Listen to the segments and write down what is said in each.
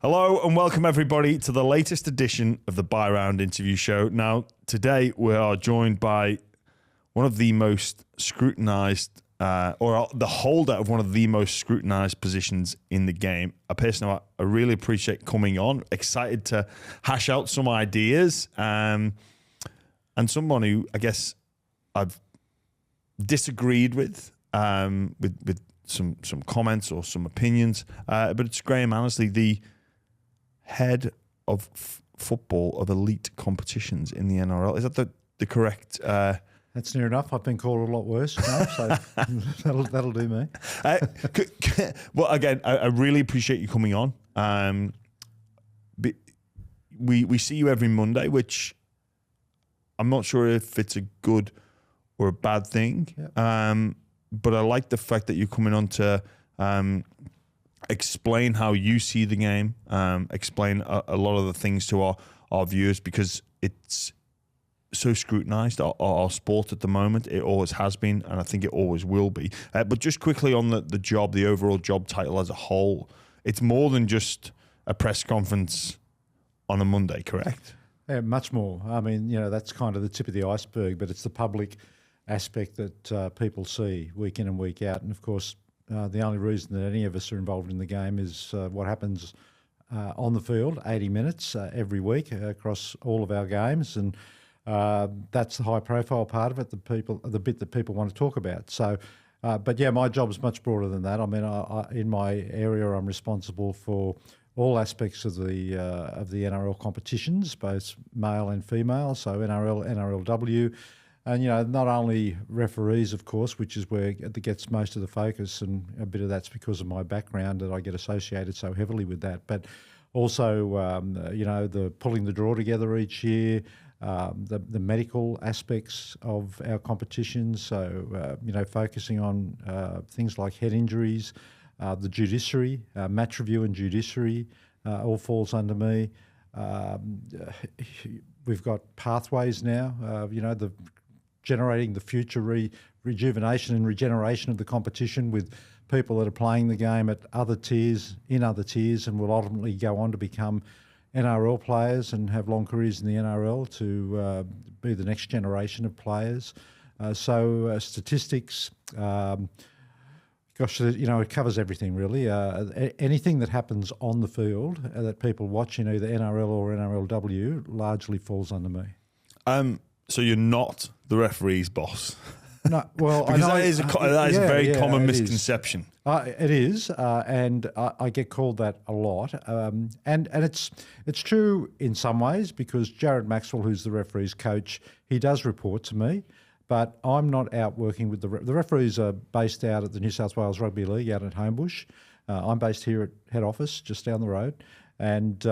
Hello and welcome everybody to the latest edition of the Buy Round Interview Show. Now, today we are joined by one of the most scrutinised, or the holder of one of the most scrutinised positions in the game. A person I really appreciate coming on, excited to hash out some ideas, and someone who I guess I've disagreed with some comments or some opinions, but it's Graham Annesley, the head of football of elite competitions in the NRL. Is that the correct? That's near enough. I've been called a lot worse, so that'll do me. Well, again, I really appreciate you coming on. We see you every Monday, which I'm not sure if it's a good or a bad thing. Yep. But I like the fact that you're coming on to explain how you see the game, explain a lot of the things to our viewers, because it's so scrutinised, our sport at the moment. It always has been, and I think it always will be. But just quickly on the job, the overall job title as a whole, it's more than just a press conference on a Monday, correct? Yeah, much more. I mean, that's kind of the tip of the iceberg, but it's the public aspect that people see week in and week out. And of course, the only reason that any of us are involved in the game is what happens on the field, 80 minutes every week across all of our games, and that's the high-profile part of it, the bit that people want to talk about. So, but yeah, my job is much broader than that. I mean, in my area, I'm responsible for all aspects of the NRL competitions, both male and female. So NRL, NRLW. And, not only referees, of course, which is where it gets most of the focus, and a bit of that's because of my background that I get associated so heavily with that, but also, the pulling the draw together each year, the medical aspects of our competitions, so, focusing on things like head injuries, the judiciary, match review and judiciary all falls under me. We've got pathways now, generating the future rejuvenation and regeneration of the competition with people that are playing the game at other tiers, and will ultimately go on to become NRL players and have long careers in the NRL to be the next generation of players. Statistics, it covers everything really. Anything that happens on the field that people watch in either NRL or NRLW largely falls under me. So you're not the referee's boss? No, well, because that is a very common misconception. It is, and I get called that a lot. And it's true in some ways, because Jared Maxwell, who's the referee's coach, he does report to me, but I'm not out working with the referees are based out at the New South Wales Rugby League out at Homebush. I'm based here at head office, just down the road, and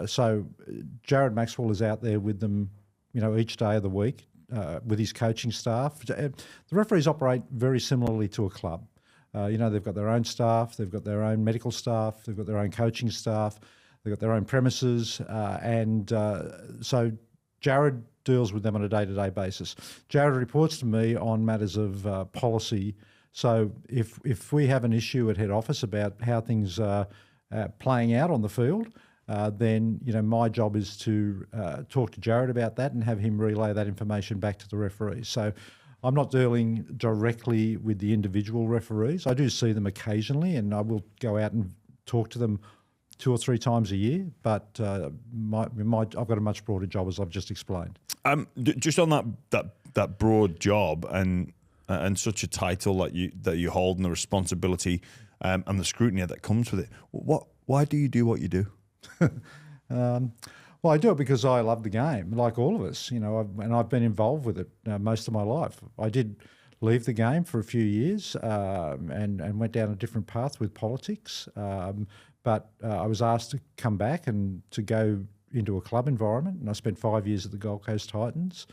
so Jared Maxwell is out there with them, each day of the week with his coaching staff. The referees operate very similarly to a club. They've got their own staff, they've got their own medical staff, they've got their own coaching staff, they've got their own premises, and so Jared deals with them on a day-to-day basis. Jared reports to me on matters of policy. So if we have an issue at head office about how things are playing out on the field, then my job is to talk to Jared about that and have him relay that information back to the referees. So I'm not dealing directly with the individual referees. I do see them occasionally, and I will go out and talk to them 2 or 3 times a year. But I've got a much broader job, as I've just explained. Just on that broad job and such a title that you hold, and the responsibility and the scrutiny that comes with it. Why do you do what you do? Well, I do it because I love the game, like all of us, and I've been involved with it most of my life. I did leave the game for a few years and went down a different path with politics, but I was asked to come back and to go into a club environment, and I spent 5 years at the Gold Coast Titans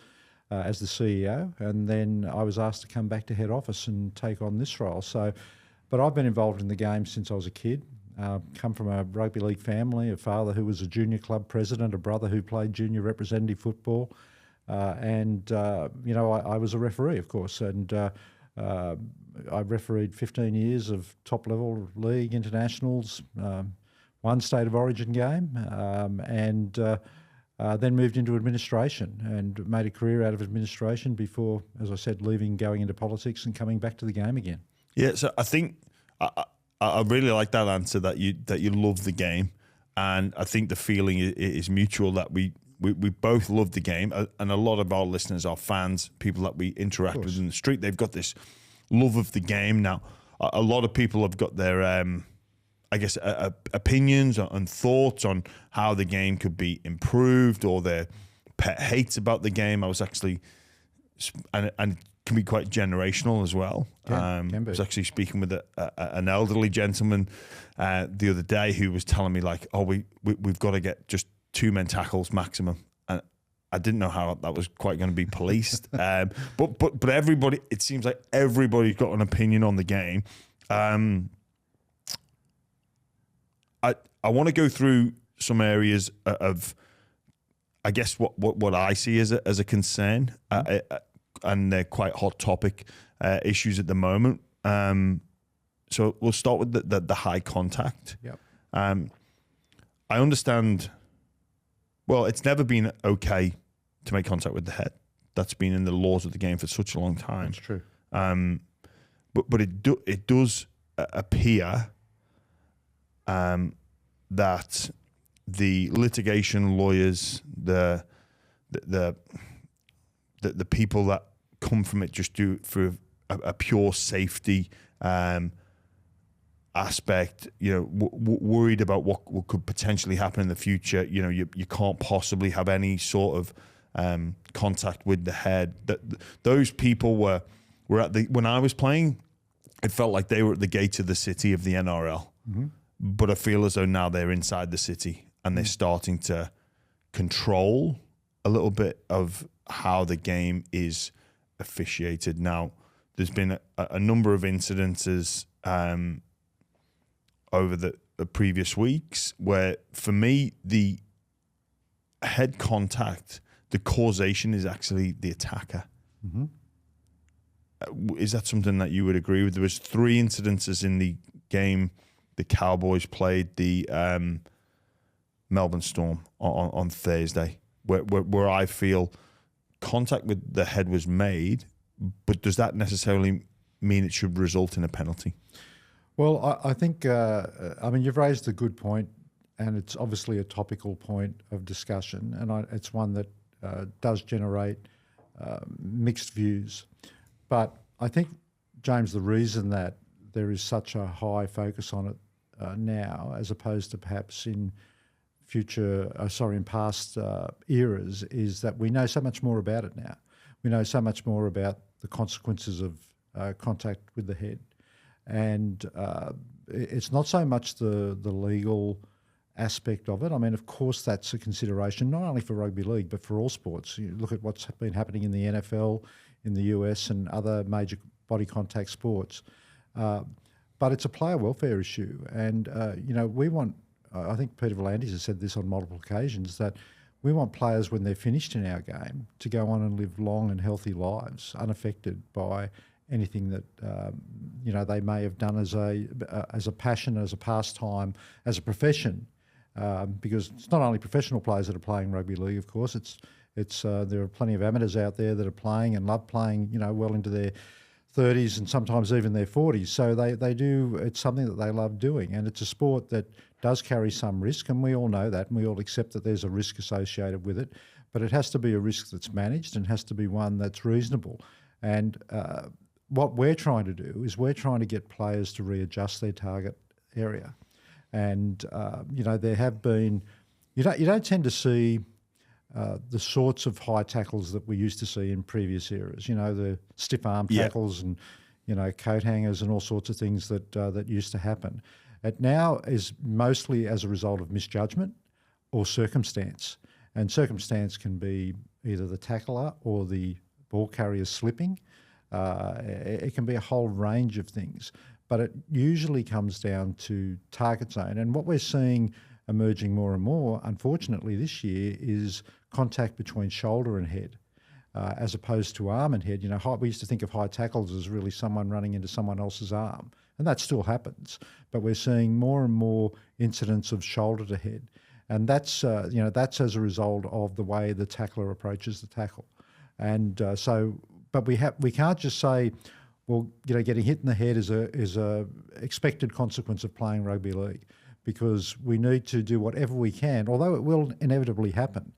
as the CEO, and then I was asked to come back to head office and take on this role. But I've been involved in the game since I was a kid. Come from a rugby league family, a father who was a junior club president, a brother who played junior representative football, and I was a referee, of course, and I refereed 15 years of top-level league internationals, one State of Origin game, and then moved into administration and made a career out of administration before, as I said, leaving, going into politics and coming back to the game again. Yeah, so I think I really like that answer, that you love the game, and I think the feeling is mutual, that we both love the game, and a lot of our listeners are fans, people that we interact with in the street. They've got this love of the game. Now, a lot of people have got their, I guess, opinions and thoughts on how the game could be improved, or their pet hates about the game. I was actually, and it can be quite generational as well. Can be. I was actually speaking with an elderly gentleman the other day who was telling me, like, oh, we've got to get just 2 men tackles maximum. And I didn't know how that was quite going to be policed. But everybody, it seems like everybody's got an opinion on the game. I want to go through some areas of, I guess, what I see as a concern, and they're quite hot topic issues at the moment. So we'll start with the high contact. Yep. I understand. Well, it's never been okay to make contact with the head. That's been in the laws of the game for such a long time. That's true. But it does appear that the litigation lawyers, the people that come from it, just do it for a pure safety aspect, worried about what could potentially happen in the future. You can't possibly have any sort of contact with the head. Those people were at when I was playing, it felt like they were at the gate of the city of the NRL. Mm-hmm. But I feel as though now they're inside the city and they're starting to control a little bit of how the game is officiated. Now, there's been a number of incidences over the previous weeks where, for me, the head contact, the causation is actually the attacker. Mm-hmm. Is that something that you would agree with? There was 3 incidences in the game the Cowboys played the Melbourne Storm on Thursday, where I feel contact with the head was made, but does that necessarily mean it should result in a penalty? Well, I think, you've raised a good point, and it's obviously a topical point of discussion, and it's one that does generate mixed views. But I think, James, the reason that there is such a high focus on it now, as opposed to perhaps in past eras, is that we know so much more about it now. We know so much more about the consequences of contact with the head. And it's not so much the legal aspect of it. I mean, of course, that's a consideration, not only for rugby league, but for all sports. You look at what's been happening in the NFL, in the US, and other major body contact sports. But it's a player welfare issue. And, we want, I think Peter V'landys has said this on multiple occasions, that we want players, when they're finished in our game, to go on and live long and healthy lives, unaffected by anything that they may have done as a passion, as a pastime, as a profession, because it's not only professional players that are playing rugby league. Of course, it's there are plenty of amateurs out there that are playing and love playing, well into their 30s and sometimes even their 40s. So they do. It's something that they love doing, and it's a sport that does carry some risk, and we all know that, and we all accept that there's a risk associated with it. But it has to be a risk that's managed and has to be one that's reasonable. And what we're trying to do is we're trying to get players to readjust their target area. And, there have been, you don't tend to see the sorts of high tackles that we used to see in previous eras, the stiff arm tackles and, coat hangers and all sorts of things that used to happen. It now is mostly as a result of misjudgment or circumstance. And circumstance can be either the tackler or the ball carrier slipping. It can be a whole range of things, but it usually comes down to target zone. And what we're seeing emerging more and more, unfortunately, this year is contact between shoulder and head, as opposed to arm and head. We used to think of high tackles as really someone running into someone else's arm, and that still happens. But we're seeing more and more incidents of shoulder to head, and that's that's as a result of the way the tackler approaches the tackle. And but we can't just say, well, getting hit in the head is a expected consequence of playing rugby league, because we need to do whatever we can, although it will inevitably happen.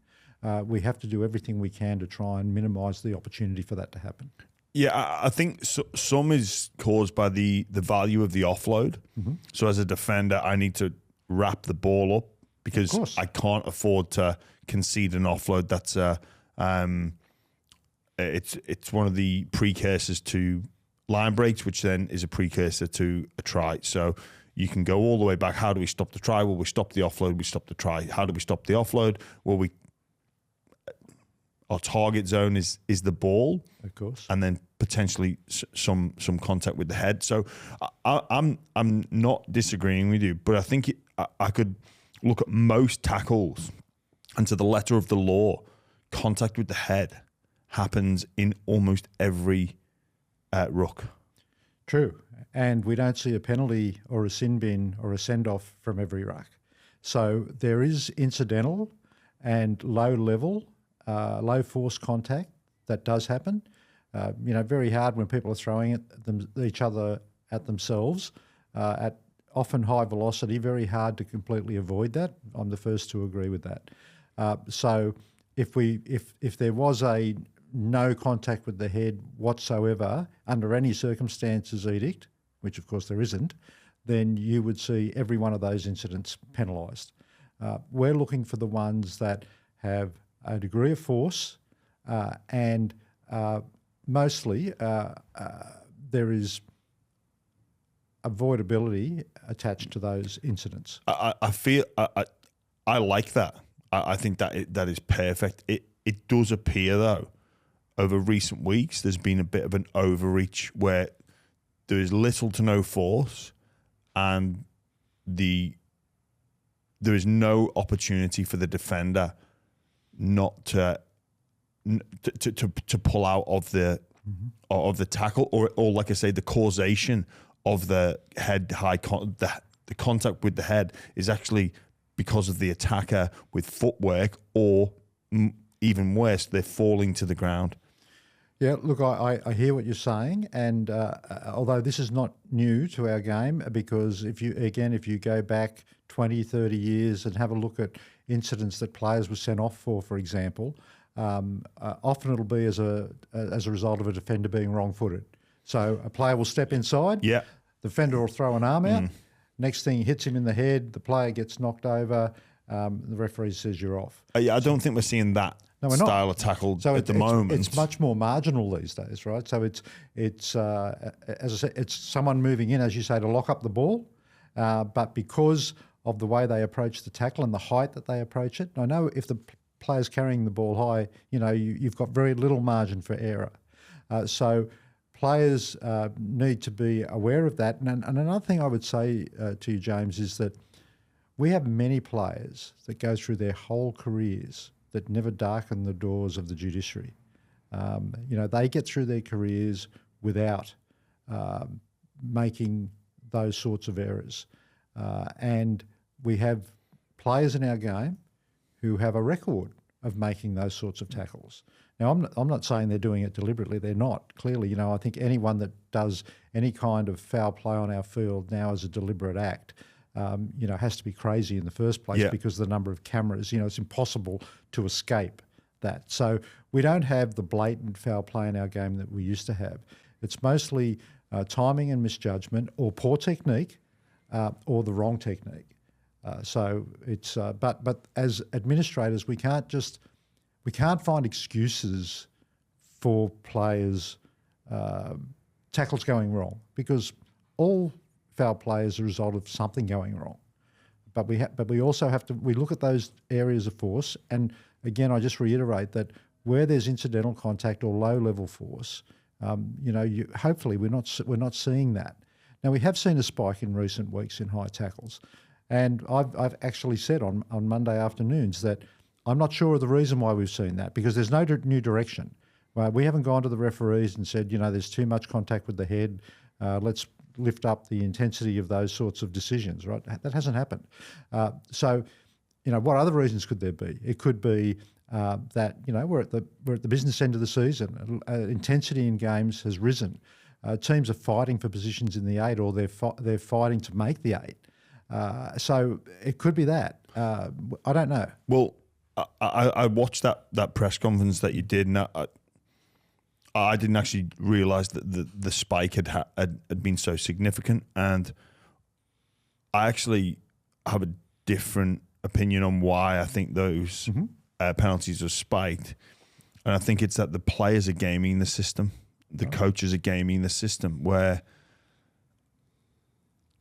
We have to do everything we can to try and minimise the opportunity for that to happen. Yeah, I think some is caused by the value of the offload. Mm-hmm. So as a defender, I need to wrap the ball up because I can't afford to concede an offload. That's it's one of the precursors to line breaks, which then is a precursor to a try. So you can go all the way back. How do we stop the try? Well, we stop the offload. We stop the try. How do we stop the offload? Well, our target zone is the ball, of course, and then potentially some contact with the head. So I'm not disagreeing with you, but I think I could look at most tackles, and to the letter of the law, contact with the head happens in almost every ruck. True, and we don't see a penalty or a sin bin or a send-off from every ruck. So there is incidental and low-level, low-force contact that does happen. Very hard when people are throwing each other at themselves at often high velocity. Very hard to completely avoid that. I'm the first to agree with that. So if there was a no contact with the head whatsoever under any circumstances edict, which of course there isn't, then you would see every one of those incidents penalised. We're looking for the ones that have a degree of force and mostly there is avoidability attached to those incidents. I feel I like that. I think that is perfect. It does appear though, over recent weeks, there's been a bit of an overreach where there is little to no force, and there is no opportunity for the defender not to pull out of the tackle, or like I say, the causation of the head the contact with the head is actually because of the attacker with footwork, or even worse, they're falling to the ground. Yeah, look, I hear what you're saying, and although this is not new to our game, because if you go back 20, 30 years and have a look at incidents that players were sent off for example, often it'll be as a result of a defender being wrong-footed. So a player will step inside, the defender will throw an arm out, next thing he hits him in the head, the player gets knocked over, the referee says you're off. I don't think we're seeing that style of tackle at the moment. It's much more marginal these days, right? So it's as I said, it's someone moving in, as you say, to lock up the ball, but because of the way they approach the tackle and the height that they approach it. I know if the player's carrying the ball high, you've got very little margin for error. So players need to be aware of that. And another thing I would say to you, James, is that we have many players that go through their whole careers that never darken the doors of the judiciary. They get through their careers without making those sorts of errors. And we have players in our game who have a record of making those sorts of tackles. Now, I'm not saying they're doing it deliberately. They're not. Clearly, I think anyone that does any kind of foul play on our field now as a deliberate act, has to be crazy in the first place because of the number of cameras. It's impossible to escape that. So we don't have the blatant foul play in our game that we used to have. It's mostly timing and misjudgment, or poor technique, or the wrong technique. So it's but as administrators, we can't find excuses for players' tackles going wrong, because all foul play is a result of something going wrong. But we also have to look at those areas of force, and again, I just reiterate that where there's incidental contact or low level force, hopefully we're not seeing that. Now, we have seen a spike in recent weeks in high tackles, and I've actually said on Monday afternoons that I'm not sure of the reason why we've seen that, because there's no new direction. We haven't gone to the referees and said, there's too much contact with the head. Let's lift up the intensity of those sorts of decisions, right? That hasn't happened. So, what other reasons could there be? It could be that we're at the business end of the season. Intensity in games has risen. Teams are fighting for positions in the 8, or they're fighting to make the 8. So it could be that. I don't know. Well, I watched that press conference that you did, and I didn't actually realise that the spike had been so significant, and I actually have a different opinion on why I think those penalties are spiked, and I think it's that the players are gaming the system, the coaches are gaming the system, where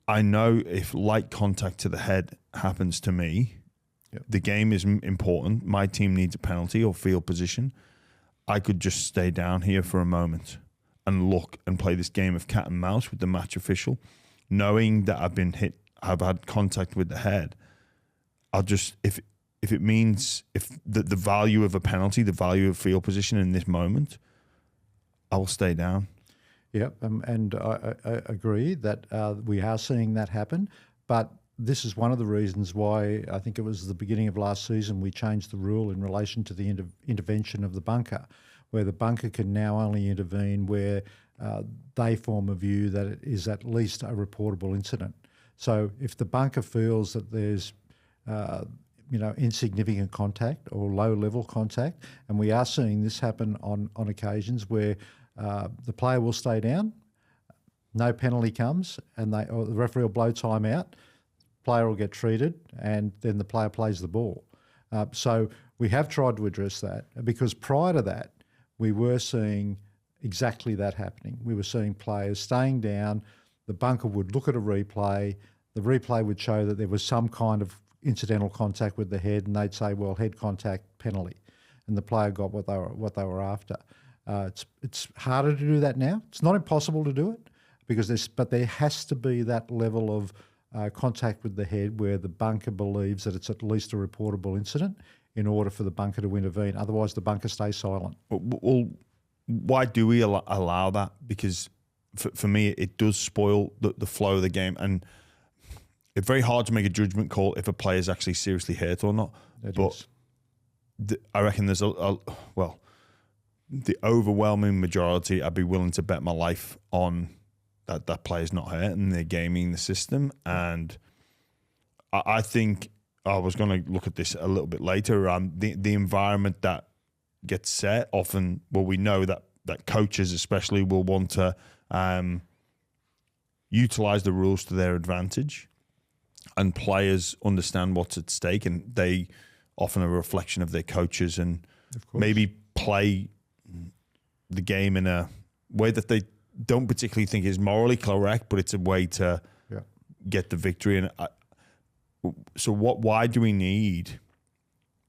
I know if light contact to the head happens to me, the game is important. My team needs a penalty or field position. I could just stay down here for a moment and look and play this game of cat and mouse with the match official, knowing that I've been hit, I've had contact with the head. I'll just, if it means, if the value of a penalty, the value of field position in this moment, I will stay down. Yeah, and I agree that we are seeing that happen, but this is one of the reasons why I think it was the beginning of last season we changed the rule in relation to the intervention of the bunker, where the bunker can now only intervene where they form a view that it is at least a reportable incident. So if the bunker feels that there's insignificant contact or low-level contact, and we are seeing this happen on occasions where the player will stay down, no penalty comes, and the referee will blow time out, player will get treated, and then the player plays the ball. So we have tried to address that, because prior to that, we were seeing exactly that happening. We were seeing players staying down, the bunker would look at a replay, the replay would show that there was some kind of incidental contact with the head, and they'd say, well, head contact, penalty, and the player got what they were after. It's harder to do that now. It's not impossible to do it, but there has to be that level of contact with the head where the bunker believes that it's at least a reportable incident in order for the bunker to intervene. Otherwise, the bunker stays silent. Well, why do we allow that? Because for me, it does spoil the flow of the game, and it's very hard to make a judgment call if a player is actually seriously hurt or not. I reckon there's the overwhelming majority, I'd be willing to bet my life on that player's not hurt and they're gaming the system. And I think I was going to look at this a little bit later around the environment that gets set. Often, we know that coaches especially will want to utilize the rules to their advantage, and players understand what's at stake, and they often are a reflection of their coaches, and maybe play the game in a way that they don't particularly think is morally correct, but it's a way to get the victory. And why do we need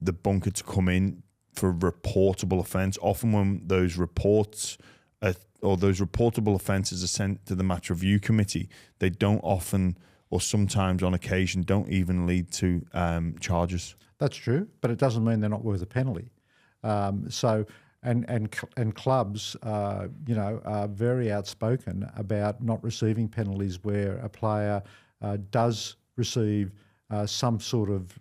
the bunker to come in for a reportable offence? Often when those reports or those reportable offences are sent to the match review committee, they don't often, or sometimes on occasion, don't even lead to charges. That's true, but it doesn't mean they're not worth a penalty. And clubs, are very outspoken about not receiving penalties where a player does receive some sort of,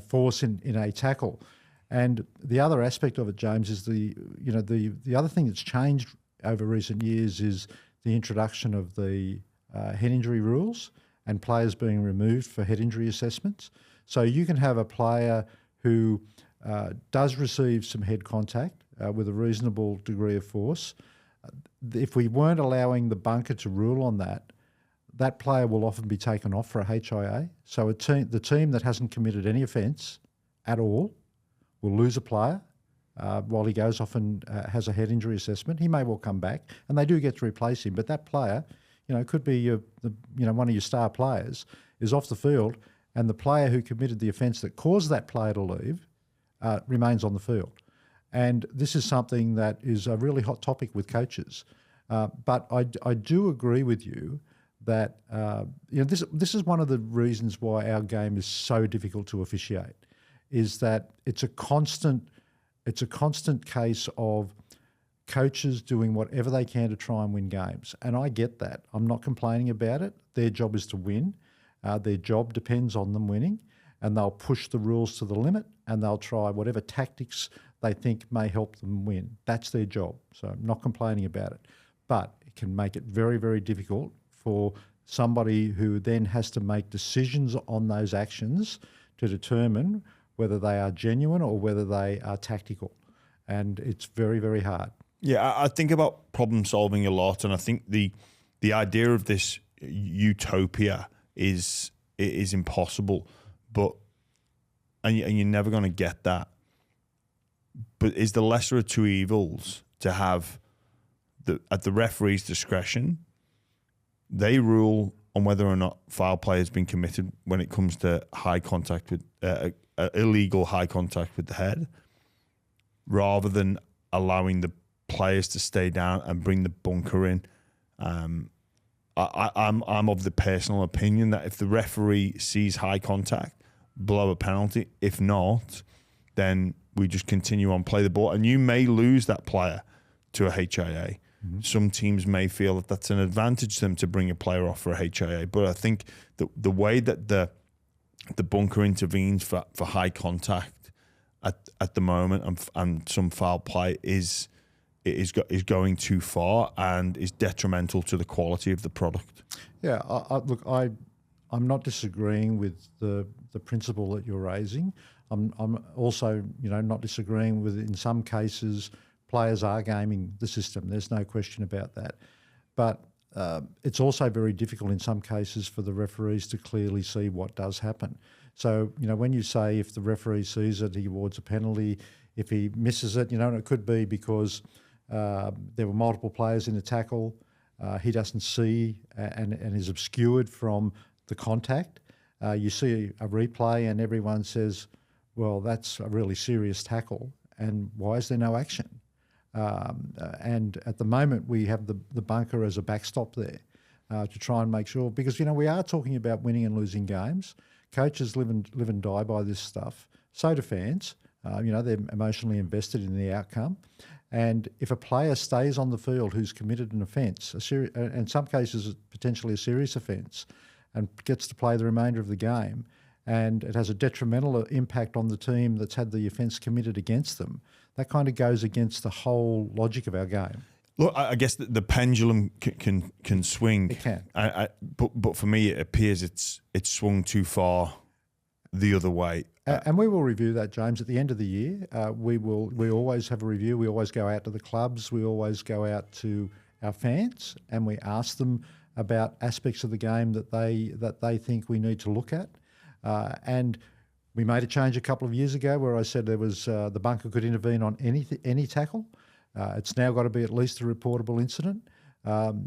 force in a tackle. And the other aspect of it, James, is the other thing that's changed over recent years is the introduction of the head injury rules and players being removed for head injury assessments. So you can have a player who does receive some head contact with a reasonable degree of force. If we weren't allowing the bunker to rule on that, that player will often be taken off for a HIA. So the team that hasn't committed any offence at all will lose a player while he goes off and has a head injury assessment. He may well come back, and they do get to replace him. But that player, could be one of your star players, is off the field, and the player who committed the offence that caused that player to leave remains on the field. And this is something that is a really hot topic with coaches. But I do agree with you that this is one of the reasons why our game is so difficult to officiate, is that it's a constant case of coaches doing whatever they can to try and win games. And I get that. I'm not complaining about it. Their job is to win. Their job depends on them winning, and they'll push the rules to the limit, and they'll try whatever tactics they think may help them win. That's their job. So I'm not complaining about it. But it can make it very, very difficult for somebody who then has to make decisions on those actions to determine whether they are genuine or whether they are tactical. And it's very, very hard. Yeah, I think about problem solving a lot, and I think the idea of this utopia is impossible, but and you're never going to get that. But is the lesser of two evils to have at the referee's discretion, they rule on whether or not foul play has been committed when it comes to high contact with illegal high contact with the head, rather than allowing the players to stay down and bring the bunker in. I'm of the personal opinion that if the referee sees high contact, blow a penalty. If not, then we just continue on, play the ball, and you may lose that player to a HIA. Mm-hmm. Some teams may feel that that's an advantage to them to bring a player off for a HIA, but I think the way that the bunker intervenes for high contact at the moment and some foul play is going too far and is detrimental to the quality of the product. Yeah, look, I'm not disagreeing with the principle that you're raising. I'm also, not disagreeing with, in some cases, players are gaming the system. There's no question about that. But it's also very difficult in some cases for the referees to clearly see what does happen. So, when you say if the referee sees it, he awards a penalty. If he misses it, and it could be because there were multiple players in the tackle, he doesn't see and is obscured from the contact. You see a replay and everyone says, well, that's a really serious tackle, and why is there no action? And at the moment, we have the bunker as a backstop there to try and make sure, because, we are talking about winning and losing games. Coaches live and die by this stuff. So do fans. They're emotionally invested in the outcome. And if a player stays on the field who's committed an offence, in some cases potentially a serious offence, and gets to play the remainder of the game, and it has a detrimental impact on the team that's had the offence committed against them, that kind of goes against the whole logic of our game. Look, I guess the pendulum can swing. It can. But for me, it appears it's swung too far the other way. And we will review that, James, at the end of the year. We always have a review. We always go out to the clubs. We always go out to our fans, and we ask them about aspects of the game that they think we need to look at. And we made a change a couple of years ago where I said there was the bunker could intervene on any tackle. It's now got to be at least a reportable incident.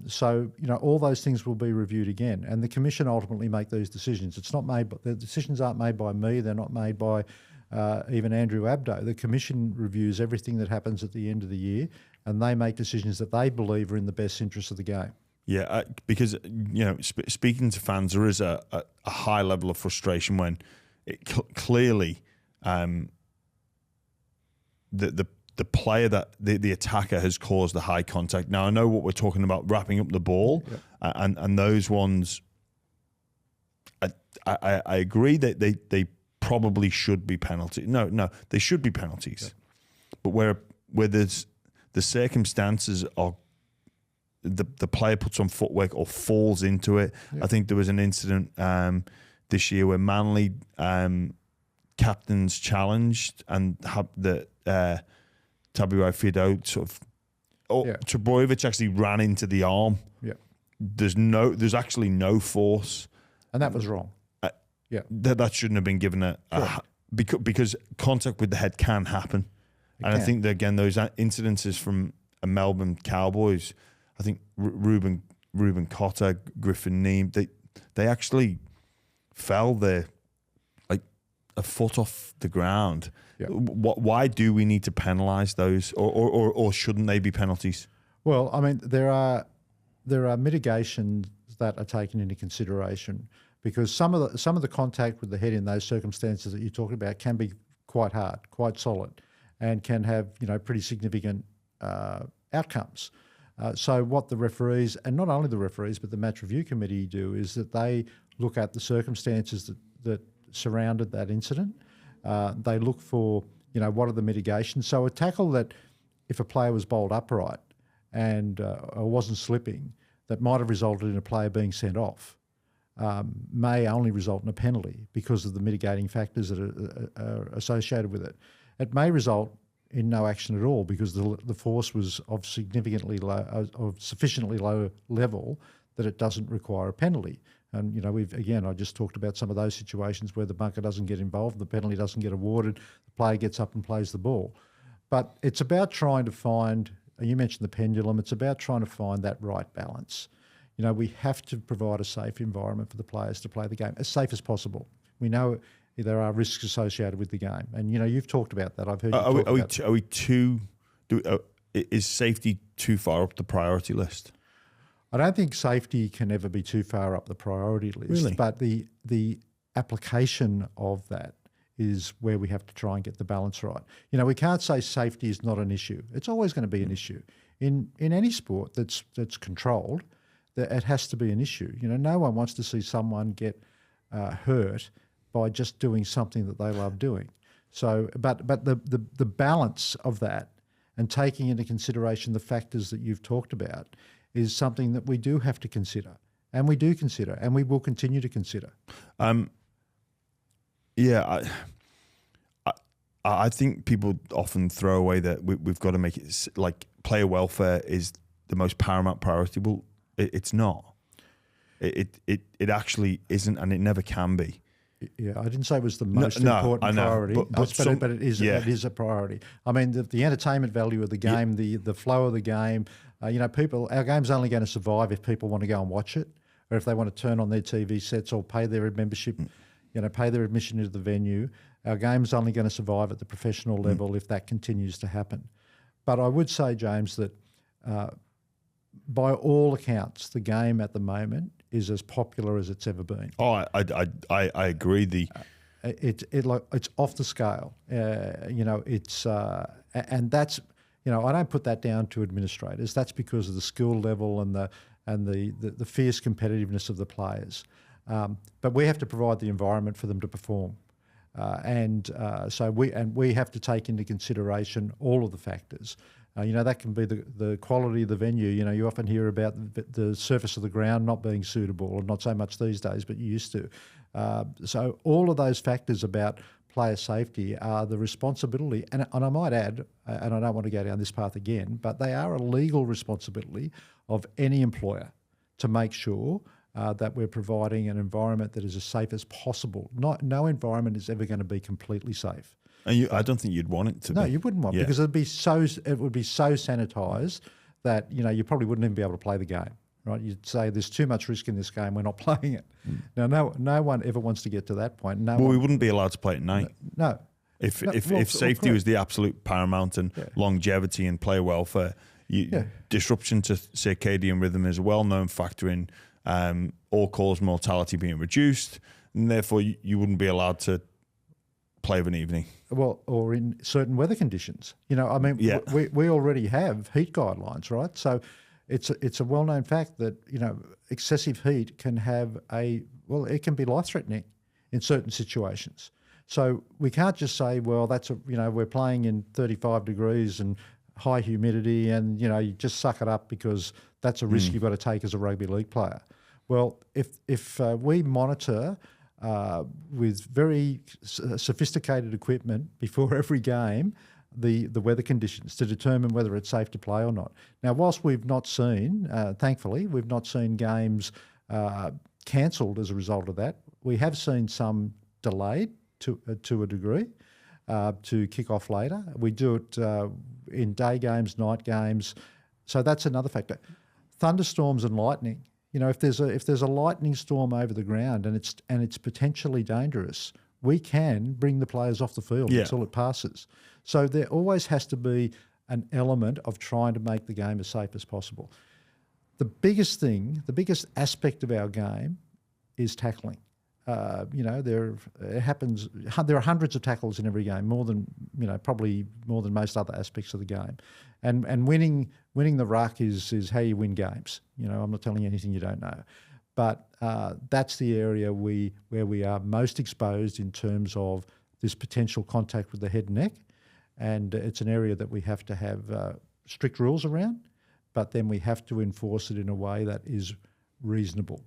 So all those things will be reviewed again, and the commission ultimately make these decisions. It's not made. The decisions aren't made by me. They're not made by even Andrew Abdo. The commission reviews everything that happens at the end of the year, and they make decisions that they believe are in the best interest of the game. Yeah, because speaking to fans, there is a high level of frustration when it clearly the player that the attacker has caused the high contact. Now I know what we're talking about, wrapping up the ball, and those ones. I agree that they probably should be penalties. No, they should be penalties, but where there's the circumstances are. The player puts on footwork or falls into it. I think there was an incident this year where Manly captains challenged and the Tabuai Fido Trebojevic actually ran into the arm. Yeah, there's actually no force, and that was wrong. That shouldn't have been given because contact with the head can happen, I think that, again, those incidences from a Melbourne Cowboys. I think Ruben Cotter, Griffin Neame, they actually fell there like a foot off the ground. Yeah. Why do we need to penalise those, or shouldn't they be penalties? Well, I mean, there are mitigations that are taken into consideration, because some of the contact with the head in those circumstances that you're talking about can be quite hard, quite solid, and can have pretty significant outcomes. So what the referees, and not only the referees, but the match review committee do, is that they look at the circumstances that surrounded that incident. They look for, what are the mitigations. So a tackle that, if a player was bowled upright and wasn't slipping, that might have resulted in a player being sent off, may only result in a penalty because of the mitigating factors that are associated with it. It may result in no action at all because the force was of sufficiently low level that it doesn't require a penalty. And, I just talked about some of those situations where the bunker doesn't get involved, the penalty doesn't get awarded, the player gets up and plays the ball. But it's about trying to find, you mentioned the pendulum, it's about trying to find that right balance. We have to provide a safe environment for the players to play the game, as safe as possible. We know there are risks associated with the game. And, you've talked about that. I've heard you talk about that. Is safety too far up the priority list? I don't think safety can ever be too far up the priority list. Really? But the application of that is where we have to try and get the balance right. We can't say safety is not an issue. It's always going to be an issue. In any sport that's controlled, it has to be an issue. No one wants to see someone get hurt by just doing something that they love doing. So, but the balance of that and taking into consideration the factors that you've talked about is something that we do have to consider, and we do consider, and we will continue to consider. I think people often throw away that we've got to make it like player welfare is the most paramount priority. Well, it's not. It actually isn't, and it never can be. Yeah, I didn't say it was the most important priority, but it is. Yeah. It is a priority. I mean, the entertainment value of the game, the flow of the game. Our game's only going to survive if people want to go and watch it, or if they want to turn on their TV sets or pay their membership, pay their admission into the venue. Our game's only going to survive at the professional level if that continues to happen. But I would say, James, that by all accounts, the game at the moment is as popular as it's ever been. Oh, I agree. It's off the scale. And that's, I don't put that down to administrators. That's because of the school level and the fierce competitiveness of the players. But we have to provide the environment for them to perform. So we have to take into consideration all of the factors. That can be the quality of the venue. You often hear about the surface of the ground not being suitable, or not so much these days, but you used to. So all of those factors about player safety are the responsibility, and I might add, and I don't want to go down this path again, but they are a legal responsibility of any employer to make sure that we're providing an environment that is as safe as possible. No environment is ever going to be completely safe. And I don't think you'd want it to be. No, you wouldn't want, because it would be so sanitised that you probably wouldn't even be able to play the game. Right? You'd say there's too much risk in this game, we're not playing it. Now, no one ever wants to get to that point. We wouldn't be allowed to play at night. No. If safety was the absolute paramount and longevity and player welfare, disruption to circadian rhythm is a well-known factor in all-cause mortality being reduced, and therefore you wouldn't be allowed to play of an evening. Well, or in certain weather conditions. We already have heat guidelines, right? So it's a well-known fact that, excessive heat can have it can be life-threatening in certain situations. So we can't just say, well, we're playing in 35 degrees and high humidity and, you just suck it up because that's a risk you've got to take as a rugby league player. Well, if we monitor with very sophisticated equipment before every game the weather conditions to determine whether it's safe to play or not. Now, whilst we've not seen, thankfully, we've not seen games cancelled as a result of that, we have seen some delayed to a degree to kick off later. We do it in day games, night games. So that's another factor. Thunderstorms and lightning. If there's a lightning storm over the ground and it's potentially dangerous, we can bring the players off the field until it passes. So there always has to be an element of trying to make the game as safe as possible. The biggest aspect of our game is tackling. it happens. There are hundreds of tackles in every game, probably more than most other aspects of the game, and winning the ruck is how you win games. I'm not telling you anything you don't know, but that's the area where we are most exposed in terms of this potential contact with the head and neck, and it's an area that we have to have strict rules around, but then we have to enforce it in a way that is reasonable.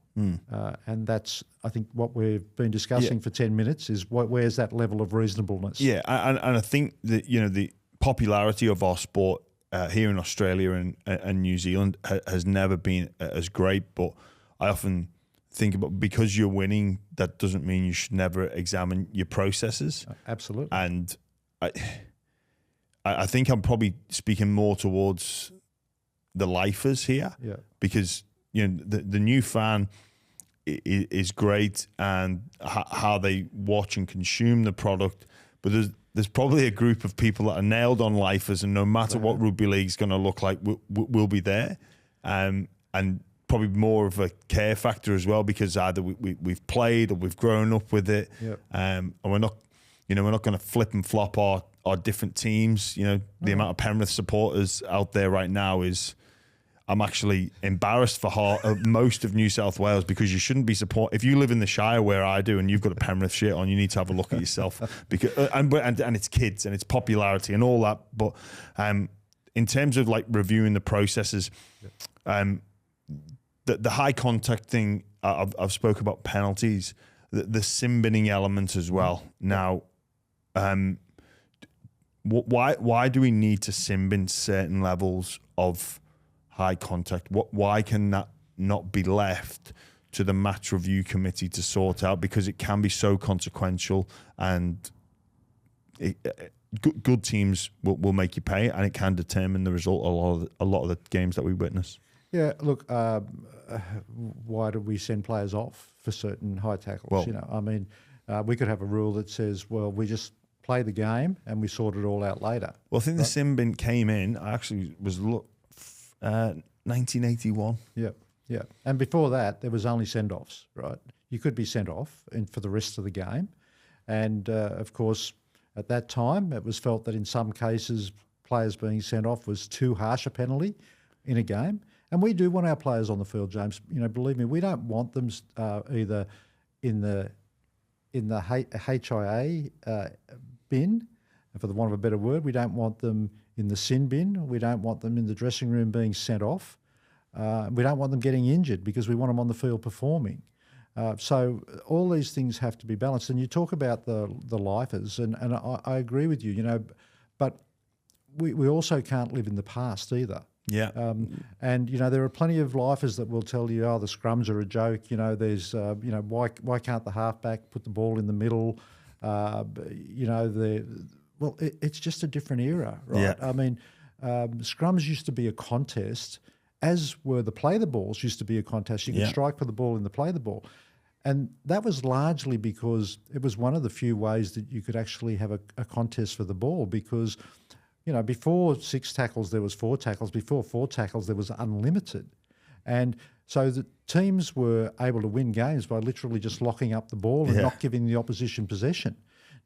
And that's, I think, what we've been discussing for 10 minutes is where's that level of reasonableness. Yeah, and I think that, the popularity of our sport here in Australia and New Zealand has never been as great, but I often think about, because you're winning, that doesn't mean you should never examine your processes. Absolutely. And I think I'm probably speaking more towards the lifers here, because the new fan is great, and how they watch and consume the product, but there's probably a group of people that are nailed on lifers, and no matter what rugby league's going to look like, we'll be there, and probably more of a care factor as well, because either we've played or we've grown up with it, and we're not going to flip and flop our different teams. The amount of Penrith supporters out there right now I'm actually embarrassed for most of New South Wales, because you shouldn't be if you live in the Shire where I do and you've got a Penrith shirt on, you need to have a look at yourself, because and it's kids and it's popularity and all that. But in terms of like reviewing the processes, the high contact thing, I've spoke about penalties, the sin binning element as well. Now, why do we need to sin bin certain levels of high contact? Why can that not be left to the match review committee to sort out? Because it can be so consequential, and good teams will make you pay, and it can determine the result a lot of the games that we witness. Yeah, look, why do we send players off for certain high tackles? Well, we could have a rule that says, well, we just play the game and we sort it all out later. Well, I think the sin bin came in, I actually was 1981. Yeah. And before that, there was only send-offs, right? You could be sent off for the rest of the game. And, of course, at that time, it was felt that in some cases, players being sent off was too harsh a penalty in a game. And we do want our players on the field, James. Believe me, we don't want them either in the HIA bin, for the want of a better word. We don't want them in the sin bin. We don't want them in the dressing room being sent off. We don't want them getting injured, because we want them on the field performing. So all these things have to be balanced. And you talk about the lifers, and I agree with you, but we also can't live in the past either. Yeah. And there are plenty of lifers that will tell you, the scrums are a joke. There's, why can't the halfback put the ball in the middle? It's just a different era, right? Yeah. I mean, scrums used to be a contest, as were the play the balls used to be a contest. You could strike for the ball and the play the ball. And that was largely because it was one of the few ways that you could actually have a contest for the ball, because before 6 tackles, there was 4 tackles. Before 4 tackles, there was unlimited. And so the teams were able to win games by literally just locking up the ball and not giving the opposition possession.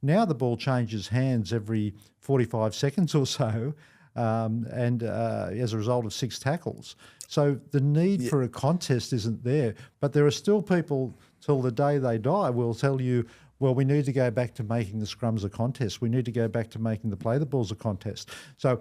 Now the ball changes hands every 45 seconds or so, and as a result of 6 tackles. So the need for a contest isn't there. But there are still people, till the day they die, will tell you, well, we need to go back to making the scrums a contest. We need to go back to making the play the balls a contest. So,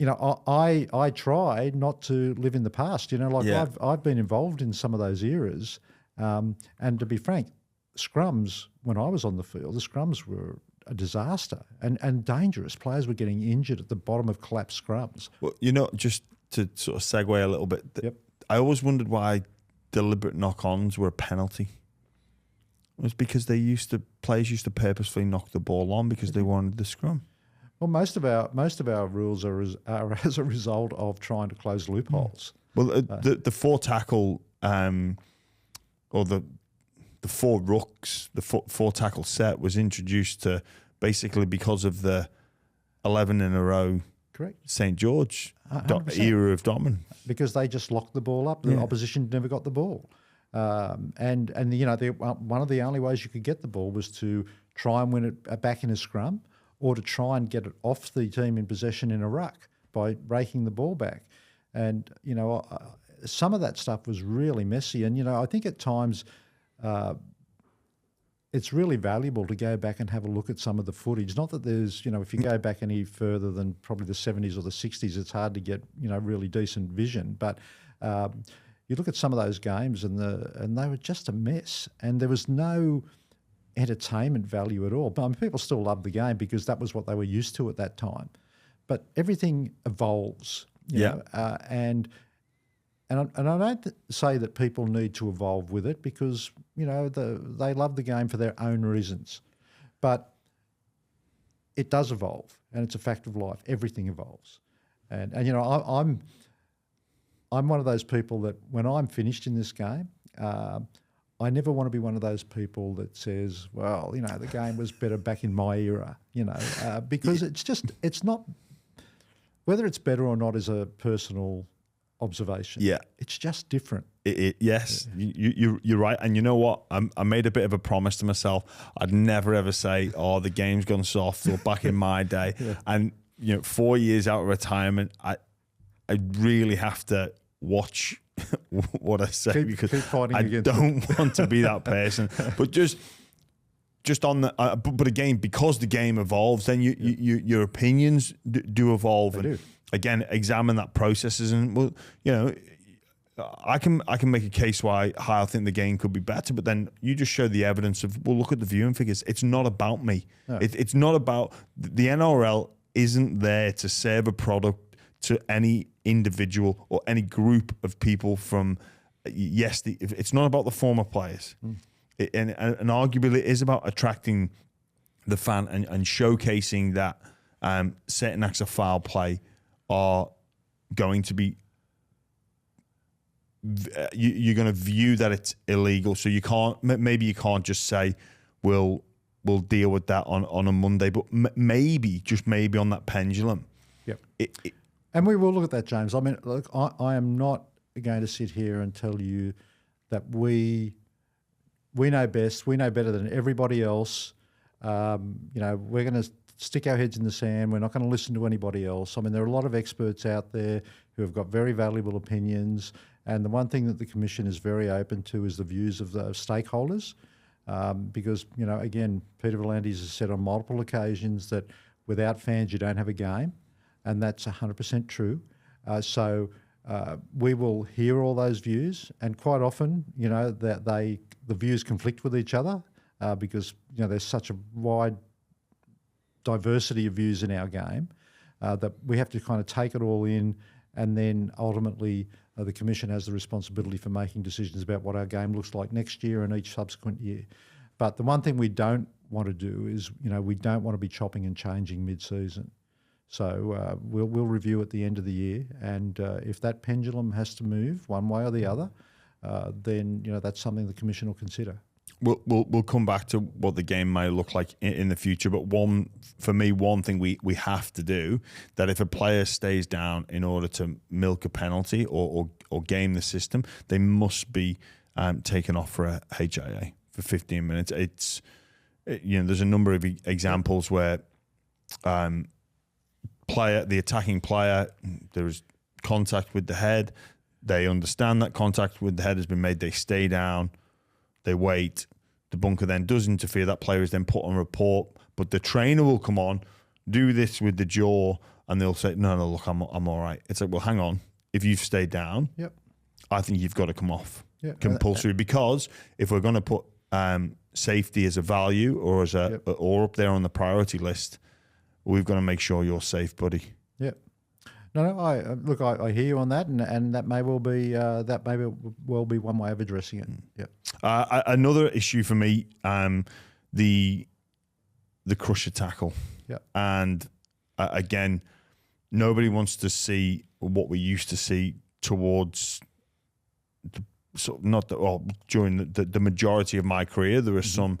I try not to live in the past. I've been involved in some of those eras, and to be frank, scrums, when I was on the field, the scrums were a disaster and dangerous. Players were getting injured at the bottom of collapsed scrums. Well, just to sort of segue a little bit, I always wondered why deliberate knock-ons were a penalty. It was because players used to purposefully knock the ball on because they wanted the scrum. Well, most of our rules are as a result of trying to close loopholes. Well, the 4 tackle, or the 4 rucks, the 4 tackle set was introduced to basically because of the 11 in a row. Correct. St. George era of dominance. Because they just locked the ball up. The opposition never got the ball. And one of the only ways you could get the ball was to try and win it back in a scrum, or to try and get it off the team in possession in a ruck by raking the ball back. And some of that stuff was really messy. And I think at times it's really valuable to go back and have a look at some of the footage. Not that there's, if you go back any further than probably the 70s or the 60s, it's hard to get, really decent vision. But you look at some of those games and they were just a mess. And there was no entertainment value at all. But people still loved the game because that was what they were used to at that time. But everything evolves, you know, and I don't say that people need to evolve with it because, they love the game for their own reasons. But it does evolve, and it's a fact of life. Everything evolves. And I'm one of those people that when I'm finished in this game, I never want to be one of those people that says, well, the game was better back in my era, because it's not, whether it's better or not is a personal observation. Yeah. It's just different. Yes, you're right. And you know what? I made a bit of a promise to myself. I'd never ever say, oh, the game's gone soft or back in my day. Yeah. And, 4 years out of retirement, I really have to watch what I say because I don't want to be that person. But just on the, but again, because the game evolves, then your opinions do evolve. They do. Again, examine that processes, and I can make a case why I think the game could be better, but then you just show the evidence of, well, look at the viewing figures. It's not about me. No. It's not about, the NRL isn't there to serve a product to any individual or any group of people from, it's not about the former players. And arguably it is about attracting the fan and showcasing that certain acts of foul play are going to be, you're going to view that it's illegal. So you can't just say, we'll deal with that on a Monday, but maybe on that pendulum. Yep. And we will look at that, James. I mean, look, I am not going to sit here and tell you that we know best. We know better than everybody else. We're going to stick our heads in the sand. We're not going to listen to anybody else. I mean, there are a lot of experts out there who have got very valuable opinions. And the one thing that the Commission is very open to is the views of the stakeholders. Because, again, Peter V'landys has said on multiple occasions that without fans, you don't have a game. And that's 100% true. So we will hear all those views, and quite often, that the views conflict with each other because there's such a wide diversity of views in our game that we have to kind of take it all in, and then ultimately the Commission has the responsibility for making decisions about what our game looks like next year and each subsequent year. But the one thing we don't want to do is, we don't want to be chopping and changing mid-season. So we'll review at the end of the year, and if that pendulum has to move one way or the other, then that's something the Commission will consider. We'll come back to what the game may look like in the future, but one thing we have to do, that if a player stays down in order to milk a penalty or game the system, they must be taken off for a HIA for 15 minutes. There's a number of examples where the attacking player, there is contact with the head. They understand that contact with the head has been made. They stay down. They wait. The bunker then does interfere. That player is then put on report. But the trainer will come on, do this with the jaw, and they'll say, no, look, I'm all right. It's like, well, hang on. If you've stayed down, I think you've got to come off compulsory, because if we're going to put safety as a value or as or up there on the priority list, we've got to make sure you're safe, buddy. Yep. No, I hear you on that, and that may well be one way of addressing it. Yeah. Another issue for me, the crusher tackle. Yeah. And again, nobody wants to see what we used to see towards during the majority of my career. There are some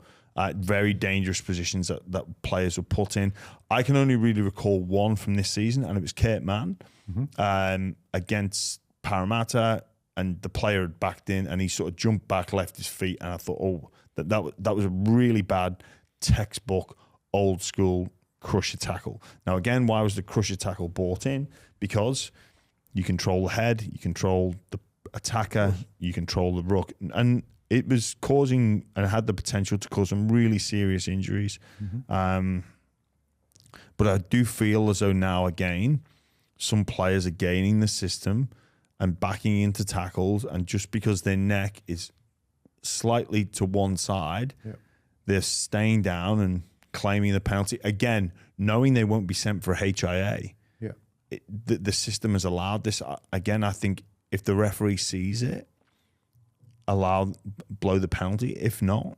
very dangerous positions that players were put in. I can only really recall one from this season, and it was Kurt Mann against Parramatta. and the player had backed in, and he sort of jumped back, left his feet, and I thought, oh, that was a really bad textbook, old school crusher tackle. Now again, why was the crusher tackle brought in? Because you control the head, you control the attacker, you control the ruck, and it was causing and had the potential to cause some really serious injuries. But I do feel as though now again, some players are gaining the system and backing into tackles, and just because their neck is slightly to one side, they're staying down and claiming the penalty. Again, knowing they won't be sent for HIA. The system has allowed this. Again, I think if the referee sees it, blow the penalty. If not,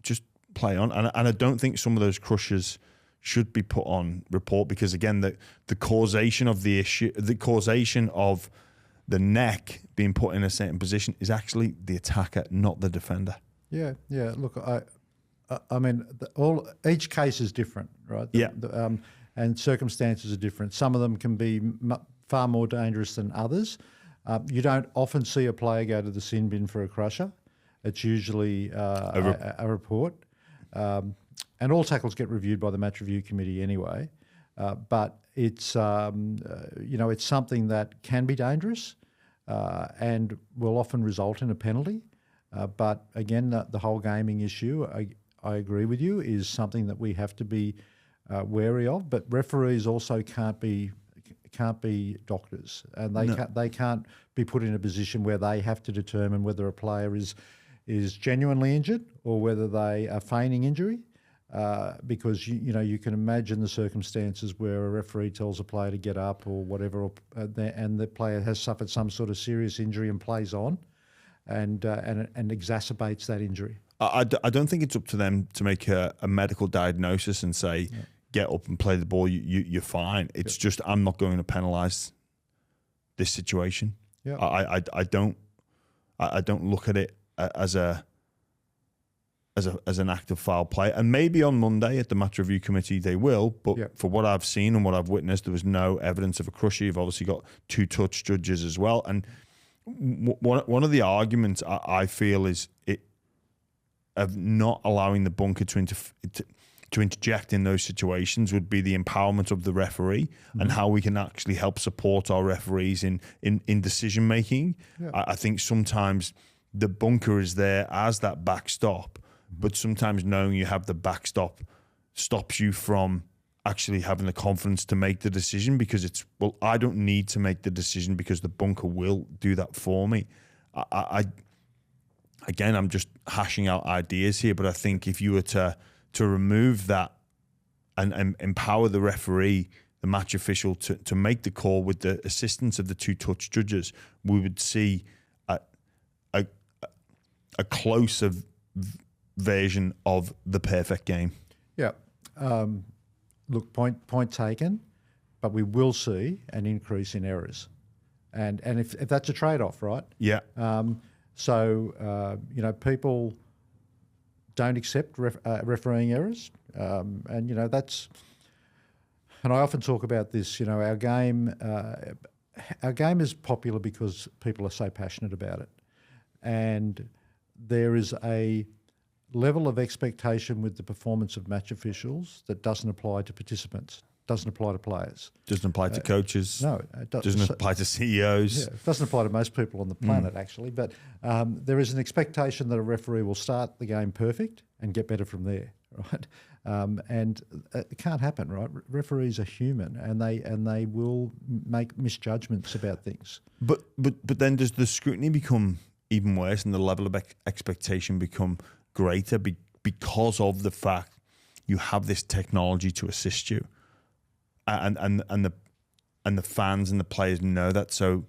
just play on. And I don't think some of those crushers should be put on report, because again, the causation of the issue, the causation of the neck being put in a certain position is actually the attacker, not the defender. Yeah. Look, I mean, each case is different, right? And circumstances are different. Some of them can be far more dangerous than others. You don't often see a player go to the sin bin for a crusher. It's usually a report. And all tackles get reviewed by the match review committee anyway. But it's it's something that can be dangerous and will often result in a penalty. But again, the whole gaming issue, I agree with you, is something that we have to be wary of. But referees also can't be doctors, and they can't be put in a position where they have to determine whether a player is genuinely injured or whether they are feigning injury. Because you can imagine the circumstances where a referee tells a player to get up or whatever, and the player has suffered some sort of serious injury and plays on, and exacerbates that injury. I don't think it's up to them to make a medical diagnosis and say, get up and play the ball, you're fine. It's just, I'm not going to penalise this situation. I don't look at it as an act of foul play. And maybe on Monday at the match review committee they will, but for what I've seen and what I've witnessed, there was no evidence of a crusher. You've obviously got 2 touch judges as well. And one of the arguments I feel is of not allowing the bunker to interject in those situations would be the empowerment of the referee and how we can actually help support our referees in decision making. I think sometimes the bunker is there as that backstop, but sometimes knowing you have the backstop stops you from actually having the confidence to make the decision, because I don't need to make the decision because the bunker will do that for me. Again, I'm just hashing out ideas here, but I think if you were to remove that and empower the referee, the match official, to make the call with the assistance of the 2 touch judges, we would see a closer version of the perfect game. Yeah. Look, point taken, but we will see an increase in errors. And if that's a trade-off, right? Yeah. People don't accept refereeing errors. And I often talk about this, our game is popular because people are so passionate about it. And there is a level of expectation with the performance of match officials that doesn't apply to participants, doesn't apply to players. Doesn't apply to coaches. No. It doesn't apply to CEOs. Yeah, it doesn't apply to most people on the planet, actually. But there is an expectation that a referee will start the game perfect and get better from there, right? And it can't happen, right? Referees are human, and they will make misjudgments about things. But then does the scrutiny become even worse, and the level of expectation become greater because of the fact you have this technology to assist you, and the fans and the players know that. So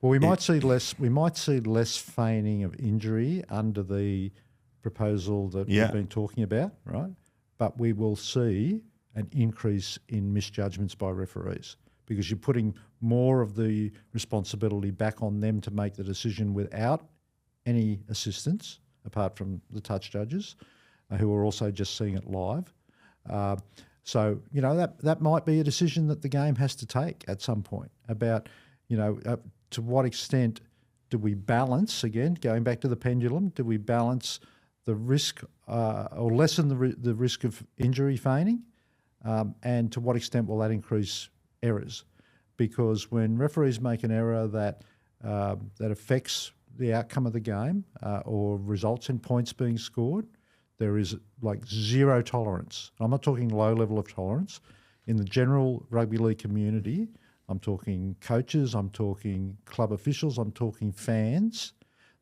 we might see less feigning of injury under the proposal that we've been talking about, right? But we will see an increase in misjudgments by referees, because you're putting more of the responsibility back on them to make the decision without any assistance, apart from the touch judges, who are also just seeing it live. So, that might be a decision that the game has to take at some point about, to what extent do we balance, again, going back to the pendulum, do we balance the risk or lessen the risk of injury feigning? And to what extent will that increase errors? Because when referees make an error that affects the outcome of the game or results in points being scored, there is like zero tolerance. I'm not talking low level of tolerance. In the general rugby league community, I'm talking coaches, I'm talking club officials, I'm talking fans.